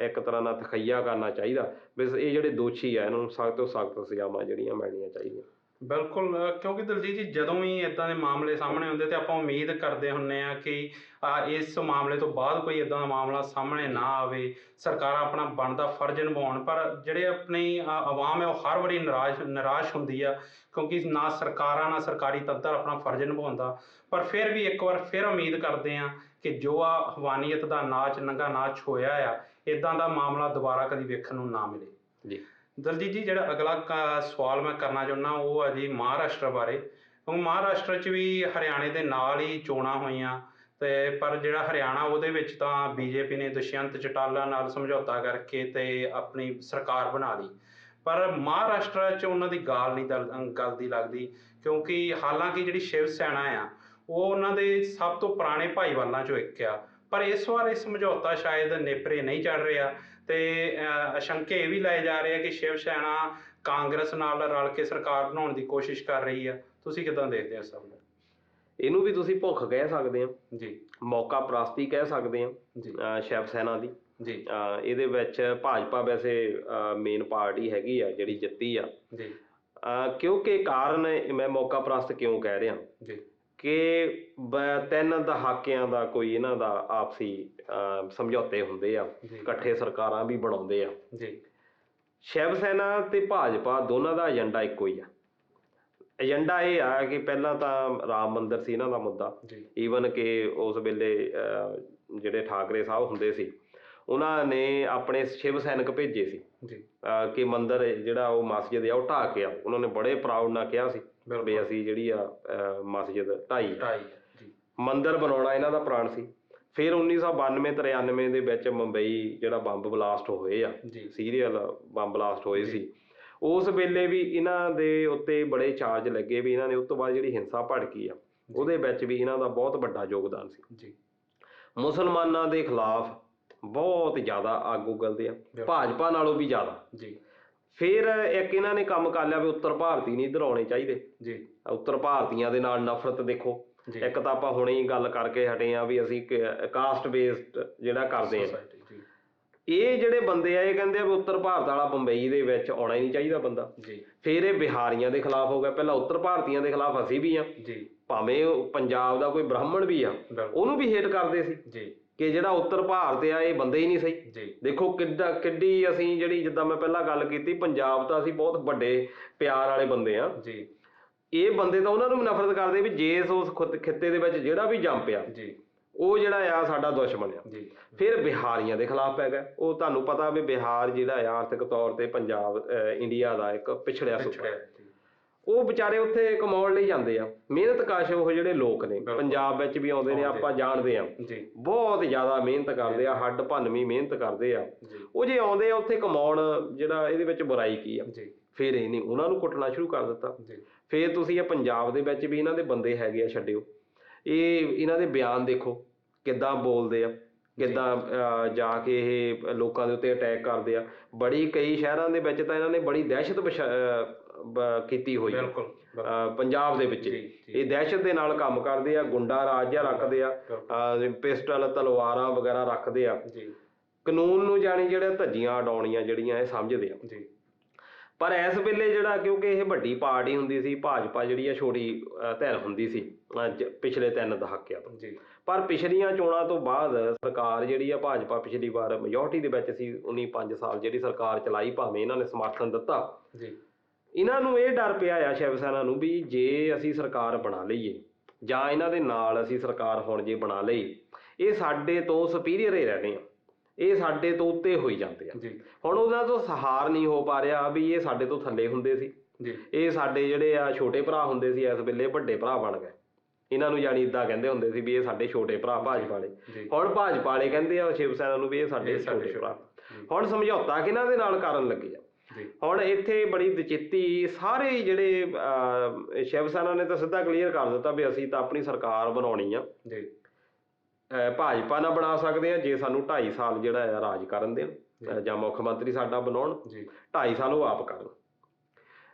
ਇੱਕ ਤਰ੍ਹਾਂ ਨਾਲ ਤਖਈਆ ਕਰਨਾ ਚਾਹੀਦਾ ਵੀ ਇਹ ਜਿਹੜੇ ਦੋਸ਼ੀ ਆ ਇਹਨਾਂ ਨੂੰ ਸਖਤ ਤੋਂ ਸਖਤ ਸਜ਼ਾਵਾਂ ਜਿਹੜੀਆਂ ਮਿਲਣੀਆਂ ਚਾਹੀਦੀਆਂ। ਬਿਲਕੁਲ, ਕਿਉਂਕਿ ਦਲਜੀਤ ਜੀ ਜਦੋਂ ਵੀ ਇੱਦਾਂ ਦੇ ਮਾਮਲੇ ਸਾਹਮਣੇ ਆਉਂਦੇ ਤੇ ਆਪਾਂ ਉਮੀਦ ਕਰਦੇ ਹੁੰਦੇ ਹਾਂ ਕਿ ਇਸ ਮਾਮਲੇ ਤੋਂ ਬਾਅਦ ਕੋਈ ਇੱਦਾਂ ਦਾ ਮਾਮਲਾ ਸਾਹਮਣੇ ਨਾ ਆਵੇ, ਸਰਕਾਰਾਂ ਆਪਣਾ ਬਣਦਾ ਫਰਜ਼ ਨਿਭਾਉਣ। ਪਰ ਜਿਹੜੇ ਆਪਣੀ ਆਵਾਮ ਹੈ ਉਹ ਹਰ ਵਾਰੀ ਨਿਰਾਸ਼ ਹੁੰਦੀ ਆ, ਕਿਉਂਕਿ ਨਾ ਸਰਕਾਰਾਂ ਨਾ ਸਰਕਾਰੀ ਤੰਤਰ ਆਪਣਾ ਫਰਜ਼ ਨਿਭਾਉਂਦਾ। ਪਰ ਫਿਰ ਵੀ ਇੱਕ ਵਾਰ ਫਿਰ ਉਮੀਦ ਕਰਦੇ ਹਾਂ ਕਿ ਜੋ ਹਵਾਨੀਅਤ ਦਾ ਨਾਚ, ਨੰਗਾ ਨਾਚ ਹੋਇਆ ਆ, ਇੱਦਾਂ ਦਾ ਮਾਮਲਾ ਦੁਬਾਰਾ ਕਦੀ ਵੇਖਣ ਨੂੰ ਨਾ ਮਿਲੇ। ਜੀ ਦਲਜੀਤ ਜੀ, ਜਿਹੜਾ ਅਗਲਾ ਸਵਾਲ ਮੈਂ ਕਰਨਾ ਚਾਹੁੰਦਾ ਉਹ ਹੈ ਜੀ ਮਹਾਰਾਸ਼ਟਰ ਬਾਰੇ। ਕਿਉਂਕਿ ਮਹਾਰਾਸ਼ਟਰ 'ਚ ਵੀ ਹਰਿਆਣੇ ਦੇ ਨਾਲ ਹੀ ਚੋਣਾਂ ਹੋਈਆਂ ਤੇ ਪਰ ਜਿਹੜਾ ਹਰਿਆਣਾ ਉਹਦੇ ਵਿੱਚ ਤਾਂ ਬੀਜੇਪੀ ਨੇ ਦੁਸ਼ਯੰਤ ਚੌਟਾਲਾ ਨਾਲ ਸਮਝੌਤਾ ਕਰਕੇ ਤੇ ਆਪਣੀ ਸਰਕਾਰ ਬਣਾ ਲਈ। ਪਰ ਮਹਾਰਾਸ਼ਟਰ 'ਚ ਉਹਨਾਂ ਦੀ ਗਾਲ ਨਹੀਂ ਗਲਦੀ ਲੱਗਦੀ, ਕਿਉਂਕਿ ਹਾਲਾਂਕਿ ਜਿਹੜੀ ਸ਼ਿਵ ਸੈਨਾ ਆ ਉਹ ਉਹਨਾਂ ਦੇ ਸਭ ਤੋਂ ਪੁਰਾਣੇ ਭਾਈਵਾਲਾਂ 'ਚੋਂ ਇੱਕ ਆ। ਪਰ ਇਸ ਵਾਰ ਇਹ ਸਮਝੌਤਾ ਸ਼ਾਇਦ ਨੇਪਰੇ ਨਹੀਂ ਚੜ੍ਹ ਰਿਹਾ ਤੇ ਅਸ਼ੰਕੇ ਇਹ ਵੀ ਲਾਏ ਜਾ ਰਹੇ ਆ ਕਿ ਸ਼ਿਵ ਸੈਨਾ ਕਾਂਗਰਸ ਨਾਲ ਰਲ ਕੇ ਸਰਕਾਰ ਬਣਾਉਣ ਦੀ ਕੋਸ਼ਿਸ਼ ਕਰ ਰਹੀ ਆ। ਤੁਸੀਂ ਕਿੱਦਾਂ ਦੇਖਦੇ ਹੋ ਸਭ ਨੂੰ? ਇਹਨੂੰ ਵੀ ਤੁਸੀਂ ਭੁੱਖ ਕਹਿ ਸਕਦੇ ਹੋ ਜੀ, ਮੌਕਾ ਪ੍ਰਸਤੀ ਕਹਿ ਸਕਦੇ ਹੋ ਸ਼ਿਵ ਸੈਨਾ ਦੀ ਜੀ। ਇਹਦੇ ਵਿੱਚ ਭਾਜਪਾ ਵੈਸੇ ਮੇਨ ਪਾਰਟੀ ਹੈਗੀ ਆ ਜਿਹੜੀ ਜਿੱਤੀ ਆ। ਕਿਉਂਕਿ ਕਾਰਨ ਮੈਂ ਮੌਕਾ ਪ੍ਰਸਤ ਕਿਉਂ ਕਹਿ ਰਿਹਾ ਕਿ 3 ਦਹਾਕਿਆਂ ਦਾ ਕੋਈ ਇਹਨਾਂ ਦਾ ਆਪਸੀ ਸਮਝੌਤੇ ਹੁੰਦੇ ਆ, ਇਕੱਠੇ ਸਰਕਾਰਾਂ ਵੀ ਬਣਾਉਂਦੇ ਆ। ਸ਼ਿਵ ਸੈਨਾ ਤੇ ਭਾਜਪਾ ਦੋਨਾਂ ਦਾ ਏਜੰਡਾ ਇੱਕੋ ਹੀ ਆ। ਏਜੰਡਾ ਇਹ ਆ ਕਿ ਪਹਿਲਾਂ ਤਾਂ ਰਾਮ ਮੰਦਿਰ ਸੀ ਇਹਨਾਂ ਦਾ ਮੁੱਦਾ, ਈਵਨ ਕਿ ਉਸ ਵੇਲੇ ਜਿਹੜੇ ਠਾਕਰੇ ਸਾਹਿਬ ਹੁੰਦੇ ਸੀ ਉਹਨਾਂ ਨੇ ਆਪਣੇ ਸ਼ਿਵ ਸੈਨਿਕ ਭੇਜੇ ਸੀ ਕਿ ਮੰਦਿਰ ਜਿਹੜਾ ਉਹ ਮਸਜਿਦ ਆ ਉਹ ਢਾਹ ਕੇ ਆ। ਉਹਨਾਂ ਨੇ ਬੜੇ ਪ੍ਰਾਊਡ ਨਾਲ ਕਿਹਾ ਸੀ ਵੀ ਅਸੀਂ ਜਿਹੜੀ ਆ ਮਸਜਿਦ ਢਾਈ। ਮੰਦਿਰ ਬਣਾਉਣਾ ਇਹਨਾਂ ਦਾ ਪ੍ਰਾਣ ਸੀ। ਫਿਰ 1992-93 ਦੇ ਵਿੱਚ ਮੁੰਬਈ ਜਿਹੜਾ ਬੰਬ ਬਲਾਸਟ ਹੋਏ ਆ, ਸੀਰੀਅਲ ਬੰਬ ਬਲਾਸਟ ਹੋਏ ਸੀ, ਉਸ ਵੇਲੇ ਵੀ ਇਹਨਾਂ ਦੇ ਉੱਤੇ ਬੜੇ ਚਾਰਜ ਲੱਗੇ ਵੀ ਇਹਨਾਂ ਨੇ ਉਸ ਤੋਂ ਬਾਅਦ ਜਿਹੜੀ ਹਿੰਸਾ ਭੜਕੀ ਆ ਉਹਦੇ ਵਿੱਚ ਵੀ ਇਹਨਾਂ ਦਾ ਬਹੁਤ ਵੱਡਾ ਯੋਗਦਾਨ ਸੀ। ਮੁਸਲਮਾਨਾਂ ਦੇ ਖਿਲਾਫ ਬਹੁਤ ਜ਼ਿਆਦਾ ਅੱਗ ਉਗਲਦੇ ਆ, ਭਾਜਪਾ ਨਾਲੋਂ ਵੀ ਜ਼ਿਆਦਾ। ਫਿਰ ਇੱਕ ਇਹਨਾਂ ਨੇ ਕੰਮ ਕਰ ਲਿਆ ਵੀ ਉੱਤਰ ਭਾਰਤੀ ਨਹੀਂ ਇੱਧਰ ਆਉਣੇ ਚਾਹੀਦੇ। ਉੱਤਰ ਭਾਰਤੀਆਂ ਦੇ ਨਾਲ ਨਫ਼ਰਤ ਦੇਖੋ। ਇੱਕ ਤਾਂ ਆਪਾਂ ਹੁਣੇ ਹੀ ਗੱਲ ਕਰਕੇ ਹਟੇ ਆ ਵੀ ਅਸੀਂ ਕਾਸਟ ਬੇਸਡ ਜਿਹੜਾ ਕਰਦੇ ਆ। ਇਹ ਜਿਹੜੇ ਬੰਦੇ ਆ ਇਹ ਕਹਿੰਦੇ ਆ ਵੀ ਉੱਤਰ ਭਾਰਤ ਵਾਲਾ ਬੰਬਈ ਦੇ ਵਿੱਚ ਆਉਣਾ ਹੀ ਨਹੀਂ ਚਾਹੀਦਾ ਬੰਦਾ। ਫਿਰ ਇਹ ਬਿਹਾਰੀਆਂ ਦੇ ਖਿਲਾਫ ਹੋ ਗਿਆ, ਪਹਿਲਾਂ ਉੱਤਰ ਭਾਰਤੀਆਂ ਦੇ ਖਿਲਾਫ ਅਸੀਂ ਵੀ ਆ, ਭਾਵੇਂ ਪੰਜਾਬ ਦਾ ਕੋਈ ਬ੍ਰਾਹਮਣ ਵੀ ਆ ਉਹਨੂੰ ਵੀ ਹੇਟ ਕਰਦੇ ਸੀ ਕਿ ਜਿਹੜਾ ਉੱਤਰ ਭਾਰਤ ਆ ਇਹ ਬੰਦੇ ਹੀ ਨਹੀਂ ਸਹੀ। ਦੇਖੋ ਕਿੱਡੀ ਅਸੀਂ ਜਿਹੜੀ ਜਿੱਦਾਂ ਮੈਂ ਪਹਿਲਾਂ ਗੱਲ ਕੀਤੀ, ਪੰਜਾਬ ਤਾਂ ਅਸੀਂ ਬਹੁਤ ਵੱਡੇ ਪਿਆਰ ਵਾਲੇ ਬੰਦੇ ਆ। ਇਹ ਬੰਦੇ ਤਾਂ ਉਹਨਾਂ ਨੂੰ ਵੀ ਨਫ਼ਰਤ ਕਰਦੇ ਵੀ ਜੇ ਉਸ ਖਿੱਤੇ ਦੇ ਵਿੱਚ ਜਿਹੜਾ ਵੀ ਜੰਮ ਪਿਆ ਉਹ ਜਿਹੜਾ ਆ ਸਾਡਾ ਦੁਸ਼ਮਣ ਆ। ਫਿਰ ਬਿਹਾਰੀਆਂ ਦੇ ਖਿਲਾਫ ਪੈ ਗਿਆ। ਉਹ ਤੁਹਾਨੂੰ ਪਤਾ ਵੀ ਬਿਹਾਰ ਜਿਹੜਾ ਆ ਆਰਥਿਕ ਤੌਰ ਤੇ ਪੰਜਾਬ ਇੰਡੀਆ ਦਾ ਇੱਕ ਪਿਛੜਿਆ ਸੂਬਾ। ਉਹ ਵਿਚਾਰੇ ਉੱਥੇ ਕਮਾਉਣ ਲਈ ਜਾਂਦੇ ਆ, ਮਿਹਨਤਕਸ਼ ਉਹ ਜਿਹੜੇ ਲੋਕ ਨੇ ਪੰਜਾਬ ਵਿੱਚ ਵੀ ਆਉਂਦੇ ਨੇ, ਆਪਾਂ ਜਾਣਦੇ ਆ, ਬਹੁਤ ਜ਼ਿਆਦਾ ਮਿਹਨਤ ਕਰਦੇ ਆ, ਹੱਡ ਭੰਨਵੀਂ ਮਿਹਨਤ ਕਰਦੇ ਆ। ਉਹ ਜੇ ਆਉਂਦੇ ਆ ਉੱਥੇ ਕਮਾਉਣ, ਜਿਹੜਾ ਇਹਦੇ ਵਿੱਚ ਬੁਰਾਈ ਕੀ ਆ? ਫਿਰ ਇਹ ਨਹੀਂ ਉਹਨਾਂ ਨੂੰ ਕੁੱਟਣਾ ਸ਼ੁਰੂ ਕਰ ਦਿੱਤਾ। ਫਿਰ ਤੁਸੀਂ ਇਹ ਪੰਜਾਬ ਦੇ ਵਿੱਚ ਵੀ ਇਹਨਾਂ ਦੇ ਬੰਦੇ ਹੈਗੇ ਆ, ਛੱਡਿਓ। ਇਹਨਾਂ ਦੇ ਬਿਆਨ ਦੇਖੋ ਕਿੱਦਾਂ ਬੋਲਦੇ ਆ, ਕਿੱਦਾਂ ਜਾ ਕੇ ਇਹ ਲੋਕਾਂ ਦੇ ਉੱਤੇ ਅਟੈਕ ਕਰਦੇ ਆ। ਕਈ ਸ਼ਹਿਰਾਂ ਦੇ ਵਿੱਚ ਤਾਂ ਇਹਨਾਂ ਨੇ ਬੜੀ ਦਹਿਸ਼ਤ ਕੀਤੀ ਹੋਈ ਪੰਜਾਬ ਦੇ ਵਿੱਚ। ਇਹ ਦਹਿਸ਼ਤ ਦੇ ਨਾਲ ਕੰਮ ਕਰਦੇ ਆ, ਗੁੰਡਾ ਰਾਜ ਜਿਹਾ ਰੱਖਦੇ ਆ, ਪਿਸਟਲ ਤਲਵਾਰਾਂ ਵਗੈਰਾ ਰੱਖਦੇ ਆ। ਕਾਨੂੰਨ ਨੂੰ ਜਾਣੀ ਜਿਹੜੇ ਧੱਜੀਆਂ ਉਡਾਉਣੀਆਂ ਜਿਹੜੀਆਂ ਇਹ ਸਮਝਦੇ ਆ। ਪਰ ਇਸ ਵੇਲੇ ਜਿਹੜਾ ਕਿਉਂਕਿ ਇਹ ਵੱਡੀ ਪਾਰਟੀ ਹੁੰਦੀ ਸੀ, ਭਾਜਪਾ ਜਿਹੜੀ ਆ ਛੋਟੀ ਧਿਰ ਹੁੰਦੀ ਸੀ ਪਿਛਲੇ 3 ਦਹਾਕਿਆਂ ਤੋਂ। ਪਰ ਪਿਛਲੀਆਂ ਚੋਣਾਂ ਤੋਂ ਬਾਅਦ ਸਰਕਾਰ ਜਿਹੜੀ ਆ ਭਾਜਪਾ ਪਿਛਲੀ ਵਾਰ ਮੈਜੋਰਟੀ ਦੇ ਵਿੱਚ ਸੀ, 19 ਸਾਲ ਜਿਹੜੀ ਸਰਕਾਰ ਚਲਾਈ, ਭਾਵੇਂ ਇਹਨਾਂ ਨੇ ਸਮਰਥਨ ਦਿੱਤਾ। ਇਹਨਾਂ ਨੂੰ ਇਹ ਡਰ ਪਿਆ ਆ ਸ਼ਿਵ ਸੈਨਾ ਨੂੰ ਵੀ ਜੇ ਅਸੀਂ ਸਰਕਾਰ ਬਣਾ ਲਈਏ ਜਾਂ ਇਹਨਾਂ ਦੇ ਨਾਲ ਅਸੀਂ ਸਰਕਾਰ ਹੁਣ ਜੇ ਬਣਾ ਲਈ, ਇਹ ਸਾਡੇ ਤੋਂ ਸੁਪੀਰੀਅਰ ਹੀ ਰਹਿਣੇ ਆ, ਇਹ ਸਾਡੇ ਤੋਂ ਉੱਤੇ ਹੋਈ ਜਾਂਦੇ ਆ। ਹੁਣ ਉਹਨਾਂ ਤੋਂ ਸਹਾਰ ਨਹੀਂ ਹੋ ਪਾ ਰਿਹਾ ਵੀ ਇਹ ਸਾਡੇ ਤੋਂ ਥੱਲੇ ਹੁੰਦੇ ਸੀ, ਇਹ ਸਾਡੇ ਜਿਹੜੇ ਆ ਛੋਟੇ ਭਰਾ ਹੁੰਦੇ ਸੀ, ਇਸ ਵੇਲੇ ਵੱਡੇ ਭਰਾ ਬਣ ਗਏ। ਇਹਨਾਂ ਨੂੰ ਜਾਣੀ ਇੱਦਾਂ ਕਹਿੰਦੇ ਹੁੰਦੇ ਸੀ ਵੀ ਇਹ ਸਾਡੇ ਛੋਟੇ ਭਰਾ ਭਾਜਪਾ ਵਾਲੇ। ਹੁਣ ਭਾਜਪਾ ਵਾਲੇ ਕਹਿੰਦੇ ਆ ਸ਼ਿਵ ਸੈਨਾ ਨੂੰ ਵੀ ਇਹ ਸਾਡੇ ਛੋਟੇ ਭਰਾ। ਹੁਣ ਸਮਝੌਤਾ ਕਿਹਨਾਂ ਦੇ ਨਾਲ ਕਰਨ ਲੱਗੇ ਆ? ਹੁਣ ਇੱਥੇ ਬੜੀ ਦਚਿੱਤੀ ਸਾਰੇ ਜਿਹੜੇ ਸ਼ਿਵ ਸੈਨਾ ਨੇ ਤਾਂ ਸਿੱਧਾ ਕਲੀਅਰ ਕਰ ਦਿੱਤਾ ਵੀ ਅਸੀਂ ਤਾਂ ਆਪਣੀ ਸਰਕਾਰ ਬਣਾਉਣੀ ਆ, ਭਾਜਪਾ ਨਾਲ ਬਣਾ ਸਕਦੇ ਆ ਜੇ ਸਾਨੂੰ 2.5 ਸਾਲ ਜਿਹੜਾ ਆ ਰਾਜ ਕਰਨ ਦੇਣ ਜਾਂ ਮੁੱਖ ਮੰਤਰੀ ਸਾਡਾ ਬਣਾਉਣ, 2.5 ਸਾਲ ਉਹ ਆਪ ਕਰਨ।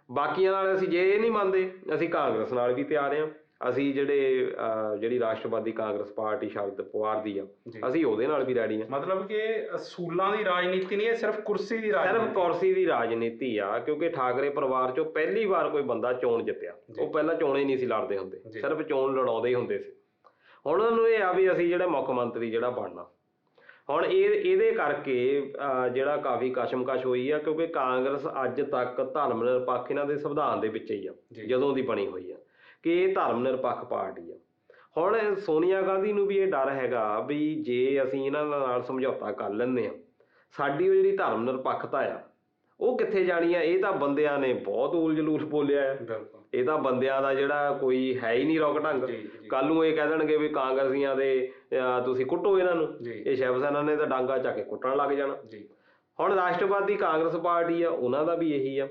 ਬਾਕੀਆਂ ਨਾਲ ਅਸੀਂ ਜੇ ਇਹ ਨਹੀਂ ਮੰਨਦੇ, ਅਸੀਂ ਕਾਂਗਰਸ ਨਾਲ ਵੀ ਤਿਆਰ ਆ। ਅਸੀਂ ਜਿਹੜੀ ਰਾਸ਼ਟਰਵਾਦੀ ਕਾਂਗਰਸ ਪਾਰਟੀ ਸ਼ਰਦ ਪਵਾਰ ਦੀ ਆ, ਅਸੀਂ ਉਹਦੇ ਨਾਲ ਵੀ ਰੈਡੀ ਆ। ਮਤਲਬ ਕਿ ਅਸੂਲਾਂ ਦੀ ਰਾਜਨੀਤੀ ਨਹੀਂ, ਇਹ ਸਿਰਫ ਕੁਰਸੀ ਦੀ ਰਾਜਨੀਤੀ, ਸਿਰਫ ਕੁਰਸੀ ਦੀ ਰਾਜਨੀਤੀ ਆ। ਕਿਉਂਕਿ ਠਾਕਰੇ ਪਰਿਵਾਰ ਚੋਂ ਪਹਿਲੀ ਵਾਰ ਕੋਈ ਬੰਦਾ ਚੋਣ ਜਿੱਤਿਆ, ਉਹ ਪਹਿਲਾਂ ਚੋਣੇ ਨਹੀਂ ਸੀ ਲੜਦੇ ਹੁੰਦੇ, ਸਿਰਫ ਚੋਣ ਲੜਾਉਂਦੇ ਹੀ ਹੁੰਦੇ ਸੀ। ਹੁਣ ਉਹਨਾਂ ਨੂੰ ਇਹ ਆ ਵੀ ਅਸੀਂ ਜਿਹੜਾ ਮੁੱਖ ਮੰਤਰੀ ਜਿਹੜਾ ਬਣਨਾ। ਹੁਣ ਇਹਦੇ ਕਰਕੇ ਜਿਹੜਾ ਕਾਫੀ ਕਸ਼ਮਕਸ਼ ਹੋਈ ਆ, ਕਿਉਂਕਿ ਕਾਂਗਰਸ ਅੱਜ ਤੱਕ ਧਰਮ ਨਿਰਪੱਖ ਇਹਨਾਂ ਦੇ ਸੰਵਿਧਾਨ ਦੇ ਵਿੱਚ ਹੀ ਆ, ਜਦੋਂ ਦੀ ਬਣੀ ਹੋਈ ਆ ਕਿ ਇਹ ਧਰਮ ਨਿਰਪੱਖ ਪਾਰਟੀ ਆ। ਹੁਣ ਸੋਨੀਆ ਗਾਂਧੀ ਨੂੰ ਵੀ ਇਹ ਡਰ ਹੈਗਾ ਵੀ ਜੇ ਅਸੀਂ ਇਹਨਾਂ ਨਾਲ ਸਮਝੌਤਾ ਕਰ ਲੈਂਦੇ ਹਾਂ, ਸਾਡੀ ਉਹ ਜਿਹੜੀ ਧਰਮ ਨਿਰਪੱਖਤਾ ਆ ਉਹ ਕਿੱਥੇ ਜਾਣੀ ਆ? ਇਹ ਤਾਂ ਬੰਦਿਆਂ ਨੇ ਬਹੁਤ ਊਲ ਜਲੂਲ ਬੋਲਿਆ ਆ। ਇਹ ਤਾਂ ਬੰਦਿਆਂ ਦਾ ਜਿਹੜਾ ਕੋਈ ਹੈ ਹੀ ਨਹੀਂ ਰੁਕ ਢੰਗ। ਕੱਲ ਨੂੰ ਇਹ ਕਹਿ ਦੇਣਗੇ ਵੀ ਕਾਂਗਰਸੀਆਂ ਦੇ ਤੁਸੀਂ ਕੁੱਟੋ ਇਹਨਾਂ ਨੂੰ, ਇਹ ਸ਼ਿਵ ਸੈਨਾ ਨੇ ਤਾਂ ਡਾਂਗਾ ਚੱਕ ਕੇ ਕੁੱਟਣ ਲੱਗ ਜਾਣਾ। ਹੁਣ ਰਾਸ਼ਟਰਵਾਦੀ ਕਾਂਗਰਸ ਪਾਰਟੀ ਆ, ਉਹਨਾਂ ਦਾ ਵੀ ਇਹੀ ਆ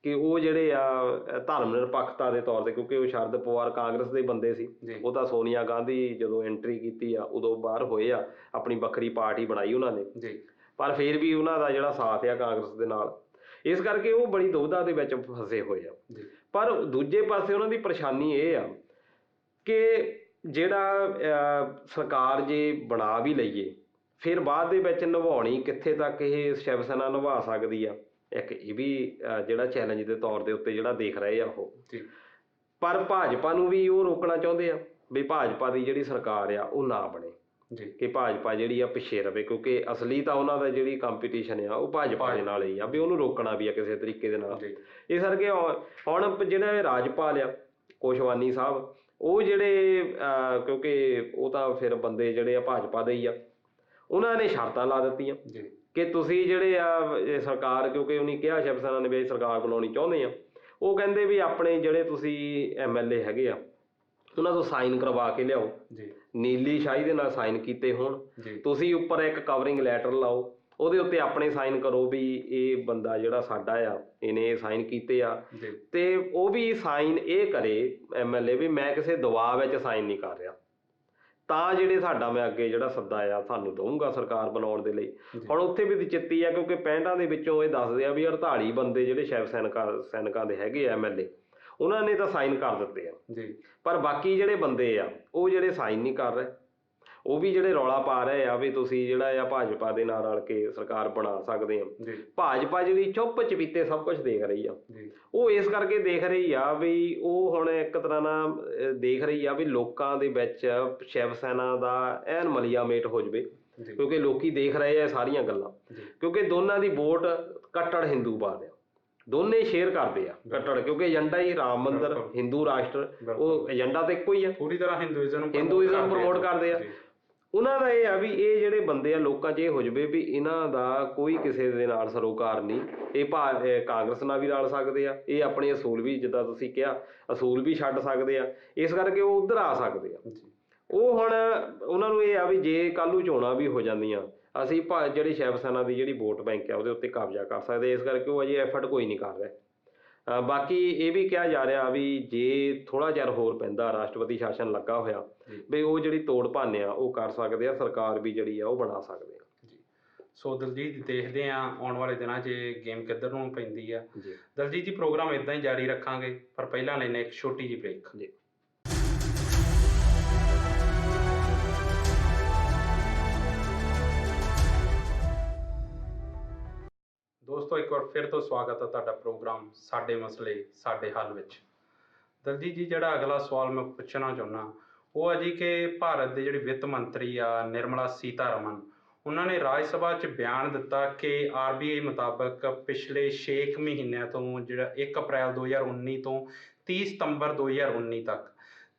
ਕਿ ਉਹ ਜਿਹੜੇ ਆ ਧਰਮ ਨਿਰਪੱਖਤਾ ਦੇ ਤੌਰ ਤੇ, ਕਿਉਂਕਿ ਉਹ ਸ਼ਰਦ ਪਵਾਰ ਕਾਂਗਰਸ ਦੇ ਬੰਦੇ ਸੀ, ਉਹ ਤਾਂ ਸੋਨੀਆ ਗਾਂਧੀ ਜਦੋਂ ਐਂਟਰੀ ਕੀਤੀ ਆ ਉਦੋਂ ਬਾਹਰ ਹੋਏ ਆ, ਆਪਣੀ ਵੱਖਰੀ ਪਾਰਟੀ ਬਣਾਈ ਉਹਨਾਂ ਨੇ। ਪਰ ਫਿਰ ਵੀ ਉਹਨਾਂ ਦਾ ਜਿਹੜਾ ਸਾਥ ਆ ਕਾਂਗਰਸ ਦੇ ਨਾਲ, ਇਸ ਕਰਕੇ ਉਹ ਬੜੀ ਦੁਵਿਧਾ ਦੇ ਵਿੱਚ ਫਸੇ ਹੋਏ ਆ। ਪਰ ਦੂਜੇ ਪਾਸੇ ਉਹਨਾਂ ਦੀ ਪਰੇਸ਼ਾਨੀ ਇਹ ਆ ਕਿ ਜਿਹੜਾ ਸਰਕਾਰ ਜੇ ਬਣਾ ਵੀ ਲਈਏ, ਫਿਰ ਬਾਅਦ ਦੇ ਵਿੱਚ ਨਿਭਾਉਣੀ ਕਿੱਥੇ ਤੱਕ ਇਹ ਸ਼ਿਵ ਸੈਨਾ ਨਿਭਾ ਸਕਦੀ ਆ, ਇੱਕ ਇਹ ਵੀ ਜਿਹੜਾ ਚੈਲੰਜ ਦੇ ਤੌਰ ਦੇ ਉੱਤੇ ਜਿਹੜਾ ਦੇਖ ਰਹੇ ਆ ਉਹ। ਪਰ ਭਾਜਪਾ ਨੂੰ ਵੀ ਉਹ ਰੋਕਣਾ ਚਾਹੁੰਦੇ ਆ ਵੀ ਭਾਜਪਾ ਦੀ ਜਿਹੜੀ ਸਰਕਾਰ ਆ ਉਹ ਨਾ ਬਣੇ, ਕਿ ਭਾਜਪਾ ਜਿਹੜੀ ਆ ਪਿੱਛੇ ਰਵੇ, ਕਿਉਂਕਿ ਅਸਲੀ ਤਾਂ ਉਹਨਾਂ ਦਾ ਜਿਹੜੀ ਕੰਪੀਟੀਸ਼ਨ ਆ ਉਹ ਭਾਜਪਾ ਦੇ ਨਾਲ ਹੀ ਆ, ਵੀ ਉਹਨੂੰ ਰੋਕਣਾ ਵੀ ਆ ਕਿਸੇ ਤਰੀਕੇ ਦੇ ਨਾਲ। ਇਸ ਕਰਕੇ ਹੁਣ ਜਿਹੜਾ ਰਾਜਪਾਲ ਆ ਕੋਸ਼ਵਾਨੀ ਸਾਹਿਬ, ਉਹ ਜਿਹੜੇ ਕਿਉਂਕਿ ਉਹ ਤਾਂ ਫਿਰ ਬੰਦੇ ਜਿਹੜੇ ਆ ਭਾਜਪਾ ਦੇ ਹੀ ਆ, ਉਹਨਾਂ ਨੇ ਸ਼ਰਤਾਂ ਲਾ ਦਿੱਤੀਆਂ ਕਿ ਤੁਸੀਂ ਜਿਹੜੇ ਆ ਸਰਕਾਰ, ਕਿਉਂਕਿ ਉਹਨੇ ਕਿਹਾ ਸ਼ਿਵ ਸੈਨਾ ਨੇ ਵੀ ਸਰਕਾਰ ਬਣਾਉਣੀ ਚਾਹੁੰਦੇ ਆ, ਉਹ ਕਹਿੰਦੇ ਵੀ ਆਪਣੇ ਜਿਹੜੇ ਤੁਸੀਂ MLA ਹੈਗੇ ਆ ਉਹਨਾਂ ਤੋਂ ਸਾਈਨ ਕਰਵਾ ਕੇ ਲਿਆਓ, ਨੀਲੀ ਸ਼ਾਹੀ ਦੇ ਨਾਲ ਸਾਈਨ ਕੀਤੇ ਹੋਣ, ਤੁਸੀਂ ਉੱਪਰ ਇੱਕ ਕਵਰਿੰਗ ਲੈਟਰ ਲਾਓ, ਉਹਦੇ ਉੱਤੇ ਆਪਣੇ ਸਾਈਨ ਕਰੋ ਵੀ ਇਹ ਬੰਦਾ ਜਿਹੜਾ ਸਾਡਾ ਆ ਇਹਨੇ ਸਾਈਨ ਕੀਤੇ ਆ, ਤੇ ਉਹ ਵੀ ਸਾਈਨ ਇਹ ਕਰੇ MLA ਵੀ ਮੈਂ ਕਿਸੇ ਦਬਾਅ ਵਿੱਚ ਸਾਈਨ ਨਹੀਂ ਕਰ ਰਿਹਾ, ਤਾਂ ਜਿਹੜੇ ਸਾਡਾ ਮੈਂ ਅੱਗੇ ਜਿਹੜਾ ਸੱਦਾ ਆ ਸਾਨੂੰ ਦਊਂਗਾ ਸਰਕਾਰ ਬਣਾਉਣ ਦੇ ਲਈ। ਹੁਣ ਉੱਥੇ ਵੀ ਚਿੱਤੀ ਆ, ਕਿਉਂਕਿ 65 ਦੇ ਵਿੱਚੋਂ ਇਹ ਦੱਸਦੇ ਆ ਵੀ 48 ਬੰਦੇ ਜਿਹੜੇ ਸ਼ਿਵ ਸੈਨਿਕਾਂ ਦੇ ਹੈਗੇ ਆ MLA, ਉਹਨਾਂ ਨੇ ਤਾਂ ਸਾਈਨ ਕਰ ਦਿੱਤੇ ਆ, ਪਰ ਬਾਕੀ ਜਿਹੜੇ ਬੰਦੇ ਆ ਉਹ ਜਿਹੜੇ ਸਾਈਨ ਨਹੀਂ ਕਰ ਰਹੇ, ਉਹ ਵੀ ਜਿਹੜੇ ਰੌਲਾ ਪਾ ਰਹੇ ਆ ਵੀ ਤੁਸੀਂ ਜਿਹੜਾ ਆ ਭਾਜਪਾ ਦੇ ਨਾਲ ਰਲ ਕੇ ਸਰਕਾਰ ਬਣਾ ਸਕਦੇ ਆ। ਭਾਜਪਾ ਜਿਹੜੀ ਚੁੱਪ ਚਪੀਤੇ ਸਭ ਕੁਝ ਦੇਖ ਰਹੀ ਆ, ਉਹ ਇਸ ਕਰਕੇ ਦੇਖ ਰਹੀ ਆ ਵੀ ਉਹ ਹੁਣ ਇੱਕ ਤਰ੍ਹਾਂ ਨਾਲ ਦੇਖ ਰਹੀ ਆ ਵੀ ਲੋਕਾਂ ਦੇ ਵਿੱਚ ਸ਼ਿਵ ਸੈਨਾ ਦਾ ਐਨ ਮਲੀਆ ਮੇਟ ਹੋ ਜਾਵੇ, ਕਿਉਂਕਿ ਲੋਕੀ ਦੇਖ ਰਹੇ ਆ ਸਾਰੀਆਂ ਗੱਲਾਂ, ਕਿਉਂਕਿ ਦੋਨਾਂ ਦੀ ਵੋਟ ਕੱਟੜ ਹਿੰਦੂਵਾਦ ਆ, ਦੋਨੇ ਸ਼ੇਅਰ ਕਰਦੇ ਆ ਕੱਟੜ, ਕਿਉਂਕਿ ਏਜੰਡਾ ਹੀ ਰਾਮ ਮੰਦਿਰ ਹਿੰਦੂ ਰਾਸ਼ਟਰ, ਉਹ ਏਜੰਡਾ ਤਾਂ ਇੱਕੋ ਹੀ ਆ, ਪੂਰੀ ਤਰ੍ਹਾਂ ਹਿੰਦੂਇਜ਼ਮ ਪ੍ਰਮੋਟ ਕਰਦੇ ਆ। ਉਹਨਾਂ ਦਾ ਇਹ ਆ ਵੀ ਇਹ ਜਿਹੜੇ ਬੰਦੇ ਆ ਲੋਕਾਂ 'ਚ ਇਹ ਹੋ ਜਾਵੇ ਵੀ ਇਹਨਾਂ ਦਾ ਕੋਈ ਕਿਸੇ ਦੇ ਨਾਲ ਸਰੋਕਾਰ ਨਹੀਂ, ਇਹ ਕਾਂਗਰਸ ਨਾਲ ਵੀ ਰਲ ਸਕਦੇ ਆ, ਇਹ ਆਪਣੇ ਅਸੂਲ ਵੀ ਜਿੱਦਾਂ ਤੁਸੀਂ ਕਿਹਾ ਅਸੂਲ ਵੀ ਛੱਡ ਸਕਦੇ ਆ, ਇਸ ਕਰਕੇ ਉਹ ਉੱਧਰ ਆ ਸਕਦੇ ਆ। ਉਹ ਹੁਣ ਉਹਨਾਂ ਨੂੰ ਇਹ ਆ ਵੀ ਜੇ ਕੱਲ੍ਹ ਨੂੰ ਚੋਣਾਂ ਵੀ ਹੋ ਜਾਂਦੀਆਂ ਅਸੀਂ ਜਿਹੜੀ ਸ਼ਿਵ ਸੈਨਾ ਦੀ ਜਿਹੜੀ ਵੋਟ ਬੈਂਕ ਆ ਉਹਦੇ ਉੱਤੇ ਕਬਜ਼ਾ ਕਰ ਸਕਦੇ, ਇਸ ਕਰਕੇ ਉਹ ਅਜੇ ਐਫਰਟ ਕੋਈ ਨਹੀਂ ਕਰ ਰਹੇ। ਬਾਕੀ ਇਹ ਵੀ ਕਿਹਾ ਜਾ ਰਿਹਾ ਵੀ ਜੇ ਥੋੜ੍ਹਾ ਚਿਰ ਹੋਰ ਪੈਂਦਾ, ਰਾਸ਼ਟਰਪਤੀ ਸ਼ਾਸਨ ਲੱਗਾ ਹੋਇਆ, ਵੀ ਉਹ ਜਿਹੜੀ ਤੋੜ ਭੰਨ ਆ ਉਹ ਕਰ ਸਕਦੇ ਆ, ਸਰਕਾਰ ਵੀ ਜਿਹੜੀ ਆ ਉਹ ਬਣਾ ਸਕਦੇ ਆ। ਸੋ ਦਲਜੀਤ, ਦੇਖਦੇ ਆ ਆਉਣ ਵਾਲੇ ਦਿਨਾਂ 'ਚ ਗੇਮ ਕਿੱਧਰ ਨੂੰ ਪੈਂਦੀ ਆ। ਦਲਜੀਤ ਜੀ, ਪ੍ਰੋਗਰਾਮ ਇੱਦਾਂ ਹੀ ਜਾਰੀ ਰੱਖਾਂਗੇ, ਪਰ ਪਹਿਲਾਂ ਲੈਂਦੇ ਇੱਕ ਛੋਟੀ ਜਿਹੀ ਬ੍ਰੇਕ। ਦੋਸਤੋ, ਇੱਕ ਵਾਰ ਫਿਰ ਤੋਂ ਸਵਾਗਤ ਹੈ ਤੁਹਾਡਾ ਪ੍ਰੋਗਰਾਮ ਸਾਡੇ ਮਸਲੇ ਸਾਡੇ ਹੱਲ ਵਿੱਚ। ਦਲਜੀਤ ਜੀ, ਜਿਹੜਾ ਅਗਲਾ ਸਵਾਲ ਮੈਂ ਪੁੱਛਣਾ ਚਾਹੁੰਦਾ ਉਹ ਹੈ ਜੀ ਕਿ ਭਾਰਤ ਦੇ ਜਿਹੜੇ ਵਿੱਤ ਮੰਤਰੀ ਆ ਨਿਰਮਲਾ ਸੀਤਾਰਮਨ, ਉਹਨਾਂ ਨੇ ਰਾਜ ਸਭਾ 'ਚ ਬਿਆਨ ਦਿੱਤਾ ਕਿ RBI ਮੁਤਾਬਕ ਪਿਛਲੇ 6 ਮਹੀਨਿਆਂ ਤੋਂ ਜਿਹੜਾ 1 ਅਪ੍ਰੈਲ 2019 ਤੋਂ 30 ਸਤੰਬਰ 2019 ਤੱਕ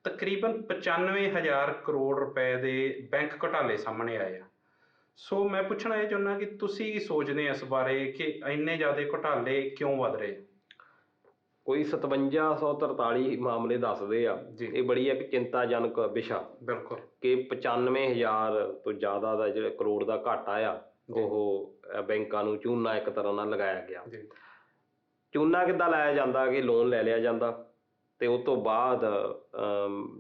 ਤਕਰੀਬਨ 95,000 ਕਰੋੜ ਰੁਪਏ ਦੇ ਬੈਂਕ ਘੁਟਾਲੇ ਸਾਹਮਣੇ ਆਏ ਆ। ਸੋ ਮੈਂ ਪੁੱਛਣਾ ਇਹ ਚਾਹੁੰਦਾ ਕਿ ਤੁਸੀਂ ਕੀ ਸੋਚਦੇ ਆ ਇਸ ਬਾਰੇ ਕਿ ਇੰਨੇ ਜ਼ਿਆਦਾ ਘੁਟਾਲੇ ਕਿਉਂ ਵੱਧ ਰਹੇ? ਕੋਈ 5743 ਮਾਮਲੇ ਦੱਸਦੇ ਆ, ਇਹ ਬੜੀ ਇੱਕ ਚਿੰਤਾਜਨਕ ਵਿਸ਼ਾ। ਬਿਲਕੁਲ, ਕਿ 95,000 ਤੋਂ ਜ਼ਿਆਦਾ ਦਾ ਜਿਹੜਾ ਕਰੋੜ ਦਾ ਘਾਟਾ ਆ ਉਹ ਬੈਂਕਾਂ ਨੂੰ ਚੂਨਾ ਇੱਕ ਤਰ੍ਹਾਂ ਨਾਲ ਲਗਾਇਆ ਗਿਆ। ਚੂਨਾ ਕਿੱਦਾਂ ਲਾਇਆ ਜਾਂਦਾ ਕਿ ਲੋਨ ਲੈ ਲਿਆ ਜਾਂਦਾ ਤੇ ਉਸ ਤੋਂ ਬਾਅਦ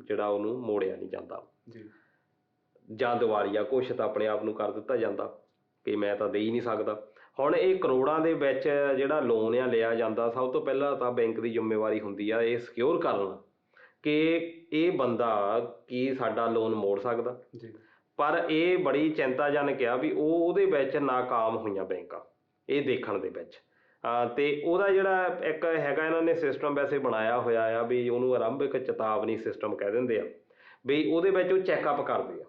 ਜਿਹੜਾ ਉਹਨੂੰ ਮੋੜਿਆ ਨਹੀਂ ਜਾਂਦਾ, ਜਾਂ ਦਿਵਾਲੀਆ ਘੋਸ਼ਿਤ ਆਪਣੇ ਆਪ ਨੂੰ ਕਰ ਦਿੱਤਾ ਜਾਂਦਾ ਕਿ ਮੈਂ ਤਾਂ ਦੇ ਹੀ ਨਹੀਂ ਸਕਦਾ। ਹੁਣ ਇਹ ਕਰੋੜਾਂ ਦੇ ਵਿੱਚ ਜਿਹੜਾ ਲੋਨ ਆ ਲਿਆ ਜਾਂਦਾ, ਸਭ ਤੋਂ ਪਹਿਲਾਂ ਤਾਂ ਬੈਂਕ ਦੀ ਜ਼ਿੰਮੇਵਾਰੀ ਹੁੰਦੀ ਆ ਇਹ ਸਿਕਿਉਰ ਕਰਨਾ ਕਿ ਇਹ ਬੰਦਾ ਕੀ ਸਾਡਾ ਲੋਨ ਮੋੜ ਸਕਦਾ। ਪਰ ਇਹ ਬੜੀ ਚਿੰਤਾਜਨਕ ਆ ਵੀ ਉਹਦੇ ਵਿੱਚ ਨਾਕਾਮ ਹੋਈਆਂ ਬੈਂਕਾਂ ਇਹ ਦੇਖਣ ਦੇ ਵਿੱਚ। ਤੇ ਉਹਦਾ ਜਿਹੜਾ ਇੱਕ ਹੈਗਾ ਇਹਨਾਂ ਨੇ ਸਿਸਟਮ ਵੈਸੇ ਬਣਾਇਆ ਹੋਇਆ ਆ ਵੀ ਉਹਨੂੰ ਆਰੰਭਿਕ ਚੇਤਾਵਨੀ ਸਿਸਟਮ ਕਹਿ ਦਿੰਦੇ ਆ, ਵੀ ਉਹਦੇ ਵਿੱਚ ਉਹ ਚੈੱਕਅਪ ਕਰਦੇ ਆ।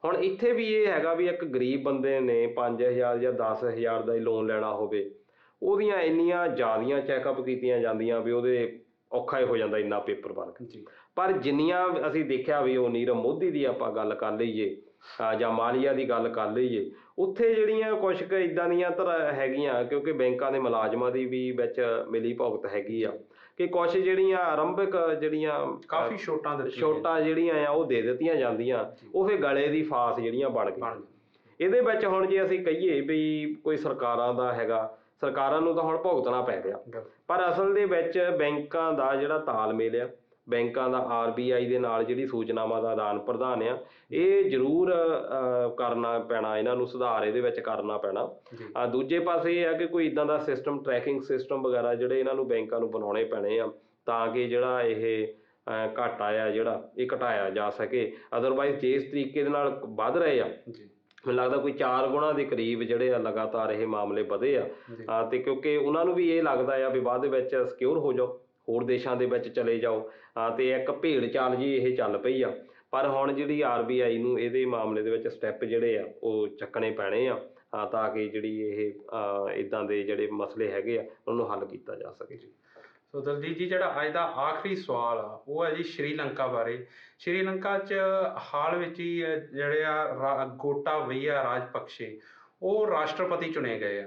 ਹੁਣ ਇੱਥੇ ਵੀ ਇਹ ਹੈਗਾ ਵੀ ਇੱਕ ਗਰੀਬ ਬੰਦੇ ਨੇ 5,000 ਜਾਂ 10,000 ਦਾ ਹੀ ਲੋਨ ਲੈਣਾ ਹੋਵੇ, ਉਹਦੀਆਂ ਇੰਨੀਆਂ ਜ਼ਿਆਦੀਆਂ ਚੈੱਕਅਪ ਕੀਤੀਆਂ ਜਾਂਦੀਆਂ ਵੀ ਉਹਦੇ ਔਖਾ ਹੀ ਹੋ ਜਾਂਦਾ ਇੰਨਾ ਪੇਪਰ ਵਰਕ। ਪਰ ਜਿੰਨੀਆਂ ਅਸੀਂ ਦੇਖਿਆ ਵੀ ਉਹ ਨੀਰਵ ਮੋਦੀ ਦੀ ਆਪਾਂ ਗੱਲ ਕਰ ਲਈਏ ਜਾਂ ਮਾਲੀਆ ਦੀ ਗੱਲ ਕਰ ਲਈਏ, ਉੱਥੇ ਜਿਹੜੀਆਂ ਕੁਛ ਕੁ ਇੱਦਾਂ ਦੀਆਂ ਹੈਗੀਆਂ, ਕਿਉਂਕਿ ਬੈਂਕਾਂ ਦੇ ਮੁਲਾਜ਼ਮਾਂ ਦੀ ਵੀ ਵਿੱਚ ਮਿਲੀ ਭੁਗਤ ਹੈਗੀ ਆ ਕਿ ਕੁਛ ਜਿਹੜੀਆਂ ਆਰੰਭਿਕ ਜਿਹੜੀਆਂ ਕਾਫੀ ਛੋਟਾਂ ਜਿਹੜੀਆਂ ਆ ਉਹ ਦੇ ਦਿੱਤੀਆਂ ਜਾਂਦੀਆਂ, ਉਹ ਫਿਰ ਗਲੇ ਦੀ ਫਾਸ ਜਿਹੜੀਆਂ ਬਣ ਗਈਆਂ। ਇਹਦੇ ਵਿੱਚ ਹੁਣ ਜੇ ਅਸੀਂ ਕਹੀਏ ਵੀ ਕੋਈ ਸਰਕਾਰਾਂ ਦਾ ਹੈਗਾ, ਸਰਕਾਰਾਂ ਨੂੰ ਤਾਂ ਹੁਣ ਭੁਗਤਣਾ ਪੈ ਰਿਹਾ, ਪਰ ਅਸਲ ਦੇ ਵਿੱਚ ਬੈਂਕਾਂ ਦਾ ਜਿਹੜਾ ਤਾਲਮੇਲ ਆ, ਬੈਂਕਾਂ ਦਾ RBI ਦੇ ਨਾਲ ਜਿਹੜੀ ਸੂਚਨਾਵਾਂ ਦਾ ਆਦਾਨ ਪ੍ਰਦਾਨ ਆ, ਇਹ ਜ਼ਰੂਰ ਕਰਨਾ ਪੈਣਾ, ਇਹਨਾਂ ਨੂੰ ਸੁਧਾਰ ਇਹਦੇ ਵਿੱਚ ਕਰਨਾ ਪੈਣਾ। ਦੂਜੇ ਪਾਸੇ ਇਹ ਆ ਕਿ ਕੋਈ ਇੱਦਾਂ ਦਾ ਸਿਸਟਮ, ਟਰੈਕਿੰਗ ਸਿਸਟਮ ਵਗੈਰਾ ਜਿਹੜੇ ਇਹਨਾਂ ਨੂੰ ਬੈਂਕਾਂ ਨੂੰ ਬਣਾਉਣੇ ਪੈਣੇ ਆ ਤਾਂ ਕਿ ਜਿਹੜਾ ਇਹ ਘਾਟਾ ਆ ਜਿਹੜਾ ਇਹ ਘਟਾਇਆ ਜਾ ਸਕੇ। ਅਦਰਵਾਈਜ਼ ਜੇ ਇਸ ਤਰੀਕੇ ਦੇ ਨਾਲ ਵੱਧ ਰਹੇ ਆ ਮੈਨੂੰ ਲੱਗਦਾ ਕੋਈ 4 ਗੁਣਾ ਦੇ ਕਰੀਬ ਜਿਹੜੇ ਆ ਲਗਾਤਾਰ ਇਹ ਮਾਮਲੇ ਵਧੇ ਆ ਤੇ ਕਿਉਂਕਿ ਉਹਨਾਂ ਨੂੰ ਵੀ ਇਹ ਲੱਗਦਾ ਆ ਵੀ ਬਾਅਦ ਦੇ ਵਿੱਚ ਸਿਕਿਉਰ ਹੋ ਜਾਓ, ਹੋਰ ਦੇਸ਼ਾਂ ਦੇ ਵਿੱਚ ਚਲੇ ਜਾਓ ਤੇ ਇੱਕ ਭੇਡ ਚਾਲ ਜੀ ਇਹ ਚੱਲ ਪਈ ਆ। ਪਰ ਹੁਣ ਜਿਹੜੀ RBI ਨੂੰ ਇਹਦੇ ਮਾਮਲੇ ਦੇ ਵਿੱਚ ਸਟੈਪ ਜਿਹੜੇ ਆ ਉਹ ਚੱਕਣੇ ਪੈਣੇ ਆ ਤਾਂ ਕਿ ਜਿਹੜੀ ਇਹ ਇੱਦਾਂ ਦੇ ਜਿਹੜੇ ਮਸਲੇ ਹੈਗੇ ਆ ਉਹਨੂੰ ਹੱਲ ਕੀਤਾ ਜਾ ਸਕੇ ਜੀ। ਸੋ ਦਲਜੀਤ ਜੀ, ਜਿਹੜਾ ਅੱਜ ਦਾ ਆਖਰੀ ਸਵਾਲ ਆ ਉਹ ਹੈ ਜੀ ਸ਼੍ਰੀਲੰਕਾ ਬਾਰੇ। ਸ਼੍ਰੀਲੰਕਾ 'ਚ ਹਾਲ ਵਿੱਚ ਹੀ ਜਿਹੜੇ ਆ ਗੋਟਾਬਈਆ ਰਾਜਪਕਸ਼ੇ ਉਹ ਰਾਸ਼ਟਰਪਤੀ ਚੁਣੇ ਗਏ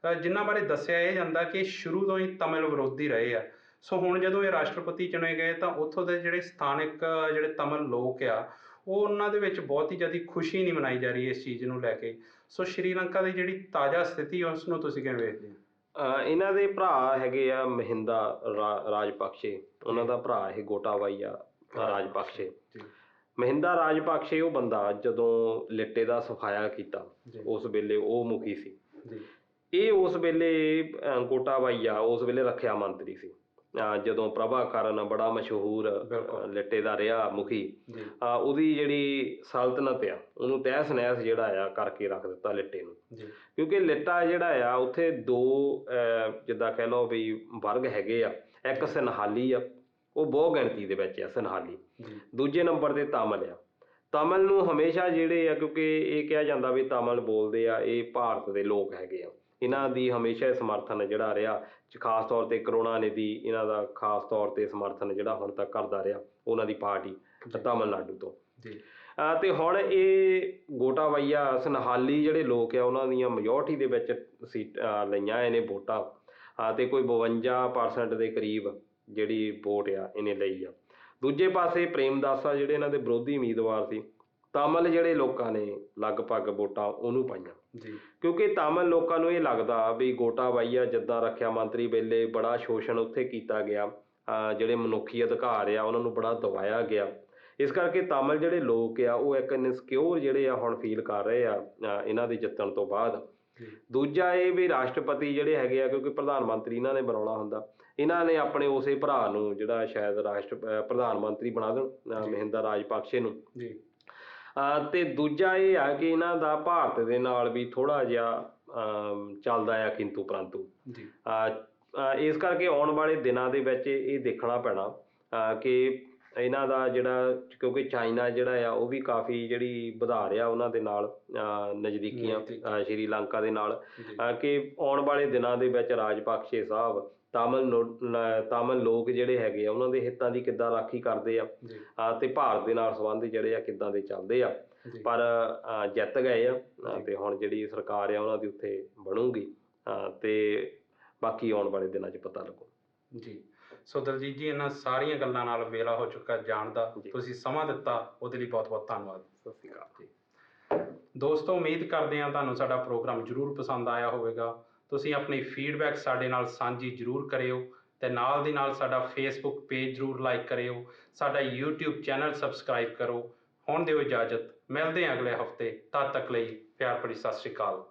ਆ, ਜਿਨ੍ਹਾਂ ਬਾਰੇ ਦੱਸਿਆ ਇਹ ਜਾਂਦਾ ਕਿ ਸ਼ੁਰੂ ਤੋਂ ਹੀ ਤਮਿਲ ਵਿਰੋਧੀ ਰਹੇ ਆ। ਸੋ ਹੁਣ ਜਦੋਂ ਇਹ ਰਾਸ਼ਟਰਪਤੀ ਚੁਣੇ ਗਏ ਤਾਂ ਉੱਥੋਂ ਦੇ ਜਿਹੜੇ ਸਥਾਨਕ ਜਿਹੜੇ ਤਮਿਲ ਲੋਕ ਆ ਉਹ ਉਹਨਾਂ ਦੇ ਵਿੱਚ ਬਹੁਤ ਹੀ ਜ਼ਿਆਦਾ ਖੁਸ਼ੀ ਨਹੀਂ ਮਨਾਈ ਜਾ ਰਹੀ ਇਸ ਚੀਜ਼ ਨੂੰ ਲੈ ਕੇ। ਸੋ ਸ਼੍ਰੀਲੰਕਾ ਦੀ ਜਿਹੜੀ ਤਾਜ਼ਾ ਸਥਿਤੀ ਉਸ ਨੂੰ ਤੁਸੀਂ ਕਿਵੇਂ ਵੇਖਦੇ ਹੋ? ਇਹਨਾਂ ਦੇ ਭਰਾ ਹੈਗੇ ਆ ਮਹਿੰਦਾ ਰਾਜਪਕਸ਼ੇ, ਉਹਨਾਂ ਦਾ ਭਰਾ ਇਹ ਗੋਟਾਬਾਇਆ ਰਾਜਪਕਸ਼ੇ। ਮਹਿੰਦਾ ਰਾਜਪਕਸ਼ੇ ਉਹ ਬੰਦਾ ਜਦੋਂ ਲਿੱਟੇ ਦਾ ਸਫਾਇਆ ਕੀਤਾ ਉਸ ਵੇਲੇ ਉਹ ਮੁਖੀ ਸੀ। ਇਹ ਉਸ ਵੇਲੇ ਗੋਟਾਬਾਇਆ ਉਸ ਵੇਲੇ ਰੱਖਿਆ ਮੰਤਰੀ ਸੀ ਜਦੋਂ ਪ੍ਰਭਾਕਰਨ ਬੜਾ ਮਸ਼ਹੂਰ ਲਿੱਟੇ ਦਾ ਰਿਹਾ ਮੁਖੀ। ਉਹਦੀ ਜਿਹੜੀ ਸਲਤਨਤ ਆ ਉਹਨੂੰ ਤਹਿਸ ਨਹਿਸ ਜਿਹੜਾ ਆ ਕਰਕੇ ਰੱਖ ਦਿੱਤਾ ਲਿੱਟੇ ਨੂੰ, ਕਿਉਂਕਿ ਲਿੱਟਾ ਜਿਹੜਾ ਆ ਉੱਥੇ ਦੋ ਜਿੱਦਾਂ ਕਹਿ ਲਓ ਵੀ ਵਰਗ ਹੈਗੇ ਆ। ਇੱਕ ਸਨਹਾਲੀ ਆ, ਉਹ ਬਹੁ ਗਿਣਤੀ ਦੇ ਵਿੱਚ ਆ ਸਨਹਾਲੀ। ਦੂਜੇ ਨੰਬਰ 'ਤੇ ਤਮਿਲ ਆ। ਤਮਿਲ ਨੂੰ ਹਮੇਸ਼ਾ ਜਿਹੜੇ ਆ, ਕਿਉਂਕਿ ਇਹ ਕਿਹਾ ਜਾਂਦਾ ਵੀ ਤਮਿਲ ਬੋਲਦੇ ਆ ਇਹ ਭਾਰਤ ਦੇ ਲੋਕ ਹੈਗੇ ਆ, ਇਹਨਾਂ ਦੀ ਹਮੇਸ਼ਾ ਸਮਰਥਨ ਜਿਹੜਾ ਰਿਹਾ ਖਾਸ ਤੌਰ 'ਤੇ ਕਰੁਣਾਨਿਧੀ ਇਹਨਾਂ ਦਾ ਖਾਸ ਤੌਰ 'ਤੇ ਸਮਰਥਨ ਜਿਹੜਾ ਹੁਣ ਤੱਕ ਕਰਦਾ ਰਿਹਾ ਉਹਨਾਂ ਦੀ ਪਾਰਟੀ ਤਮਿਲਨਾਡੂ ਤੋਂ। ਅਤੇ ਹੁਣ ਇਹ ਗੋਟਾਬਾਇਆ ਸਨਹਾਲੀ ਜਿਹੜੇ ਲੋਕ ਆ ਉਹਨਾਂ ਦੀਆਂ ਮੈਜੋਰਟੀ ਦੇ ਵਿੱਚ ਲਈਆਂ ਇਹਨੇ ਵੋਟਾਂ ਅਤੇ ਕੋਈ 52% ਦੇ ਕਰੀਬ ਜਿਹੜੀ ਵੋਟ ਆ ਇਹਨੇ ਲਈ ਆ। ਦੂਜੇ ਪਾਸੇ ਪ੍ਰੇਮਦਾਸਾ ਜਿਹੜੇ ਇਹਨਾਂ ਦੇ ਵਿਰੋਧੀ ਉਮੀਦਵਾਰ ਸੀ, ਤਮਿਲ ਜਿਹੜੇ ਲੋਕਾਂ ਨੇ ਲਗਭਗ ਵੋਟਾਂ ਉਹਨੂੰ ਪਾਈਆਂ, ਕਿਉਂਕਿ ਤਮਿਲ ਲੋਕਾਂ ਨੂੰ ਇਹ ਲੱਗਦਾ ਵੀ ਗੋਟਾਬਾਇਆ ਜਿੱਦਾਂ ਰੱਖਿਆ ਮੰਤਰੀ ਵੇਲੇ ਬੜਾ ਸ਼ੋਸ਼ਣ ਉੱਥੇ ਕੀਤਾ ਗਿਆ, ਜਿਹੜੇ ਮਨੁੱਖੀ ਅਧਿਕਾਰ ਆ ਉਹਨਾਂ ਨੂੰ ਬੜਾ ਦਬਾਇਆ ਗਿਆ। ਇਸ ਕਰਕੇ ਤਮਿਲ ਜਿਹੜੇ ਲੋਕ ਆ ਉਹ ਇੱਕ ਇਨਸਿਕਿਉਰ ਜਿਹੜੇ ਆ ਹੁਣ ਫੀਲ ਕਰ ਰਹੇ ਆ ਇਹਨਾਂ ਦੇ ਜਿੱਤਣ ਤੋਂ ਬਾਅਦ। ਦੂਜਾ ਇਹ ਵੀ ਰਾਸ਼ਟਰਪਤੀ ਜਿਹੜੇ ਹੈਗੇ ਆ, ਕਿਉਂਕਿ ਪ੍ਰਧਾਨ ਮੰਤਰੀ ਇਹਨਾਂ ਨੇ ਬਣਾਉਣਾ ਹੁੰਦਾ, ਇਹਨਾਂ ਨੇ ਆਪਣੇ ਉਸੇ ਭਰਾ ਨੂੰ ਜਿਹੜਾ ਸ਼ਾਇਦ ਪ੍ਰਧਾਨ ਮੰਤਰੀ ਬਣਾ ਦੇਣ, ਮਹਿੰਦਾ ਰਾਜਪਕਸ਼ੇ ਨੂੰ। ਅਤੇ ਦੂਜਾ ਇਹ ਆ ਕਿ ਇਹਨਾਂ ਦਾ ਭਾਰਤ ਦੇ ਨਾਲ ਵੀ ਥੋੜ੍ਹਾ ਜਿਹਾ ਚੱਲਦਾ ਆ ਕਿੰਤੂ ਪਰੰਤੂ। ਇਸ ਕਰਕੇ ਆਉਣ ਵਾਲੇ ਦਿਨਾਂ ਦੇ ਵਿੱਚ ਇਹ ਦੇਖਣਾ ਪੈਣਾ ਕਿ ਇਹਨਾਂ ਦਾ ਜਿਹੜਾ, ਕਿਉਂਕਿ ਚਾਈਨਾ ਜਿਹੜਾ ਆ ਉਹ ਵੀ ਕਾਫੀ ਜਿਹੜੀ ਵਧਾ ਰਿਹਾ ਉਹਨਾਂ ਦੇ ਨਾਲ ਨਜ਼ਦੀਕੀਆਂ ਸ਼੍ਰੀਲੰਕਾ ਦੇ ਨਾਲ, ਕਿ ਆਉਣ ਵਾਲੇ ਦਿਨਾਂ ਦੇ ਵਿੱਚ ਰਾਜਪਕਸ਼ੇ ਸਾਹਿਬ ਤਮਿਲ ਲੋਕ ਜਿਹੜੇ ਹੈਗੇ ਆ ਉਹਨਾਂ ਦੇ ਹਿੱਤਾਂ ਦੀ ਕਿੱਦਾਂ ਰਾਖੀ ਕਰਦੇ ਆ ਅਤੇ ਭਾਰਤ ਦੇ ਨਾਲ ਸੰਬੰਧ ਜਿਹੜੇ ਆ ਕਿੱਦਾਂ ਦੇ ਚੱਲਦੇ ਆ। ਪਰ ਜਿੱਤ ਗਏ ਆ ਅਤੇ ਹੁਣ ਜਿਹੜੀ ਸਰਕਾਰ ਆ ਉਹਨਾਂ ਦੀ ਉੱਥੇ ਬਣੂਗੀ ਅਤੇ ਬਾਕੀ ਆਉਣ ਵਾਲੇ ਦਿਨਾਂ 'ਚ ਪਤਾ ਲੱਗੂ ਜੀ। ਸੋ ਦਲਜੀਤ ਜੀ, ਇਹਨਾਂ ਸਾਰੀਆਂ ਗੱਲਾਂ ਨਾਲ ਵੇਲਾ ਹੋ ਚੁੱਕਾ ਜਾਣ ਦਾ, ਤੁਸੀਂ ਸਮਾਂ ਦਿੱਤਾ ਉਹਦੇ ਲਈ ਬਹੁਤ ਬਹੁਤ ਧੰਨਵਾਦ। ਸਤਿ ਸ਼੍ਰੀ ਅਕਾਲ ਜੀ। ਦੋਸਤੋ, ਉਮੀਦ ਕਰਦੇ ਹਾਂ ਤੁਹਾਨੂੰ ਸਾਡਾ ਪ੍ਰੋਗਰਾਮ ਜ਼ਰੂਰ ਪਸੰਦ ਆਇਆ ਹੋਵੇਗਾ। ਤੁਸੀਂ ਆਪਣੀ ਫੀਡਬੈਕ ਸਾਡੇ ਨਾਲ ਸਾਂਝੀ ਜ਼ਰੂਰ ਕਰਿਓ ਅਤੇ ਨਾਲ ਦੀ ਨਾਲ ਸਾਡਾ ਫੇਸਬੁੱਕ ਪੇਜ ਜ਼ਰੂਰ ਲਾਈਕ ਕਰਿਓ, ਸਾਡਾ YouTube ਚੈਨਲ ਸਬਸਕ੍ਰਾਈਬ ਕਰੋ। ਹੁਣ ਦਿਓ ਇਜਾਜ਼ਤ, ਮਿਲਦੇ ਹਾਂ ਅਗਲੇ ਹਫ਼ਤੇ। ਤਦ ਤੱਕ ਲਈ ਪਿਆਰ ਭਰੀ ਸਤਿ ਸ਼੍ਰੀ ਅਕਾਲ।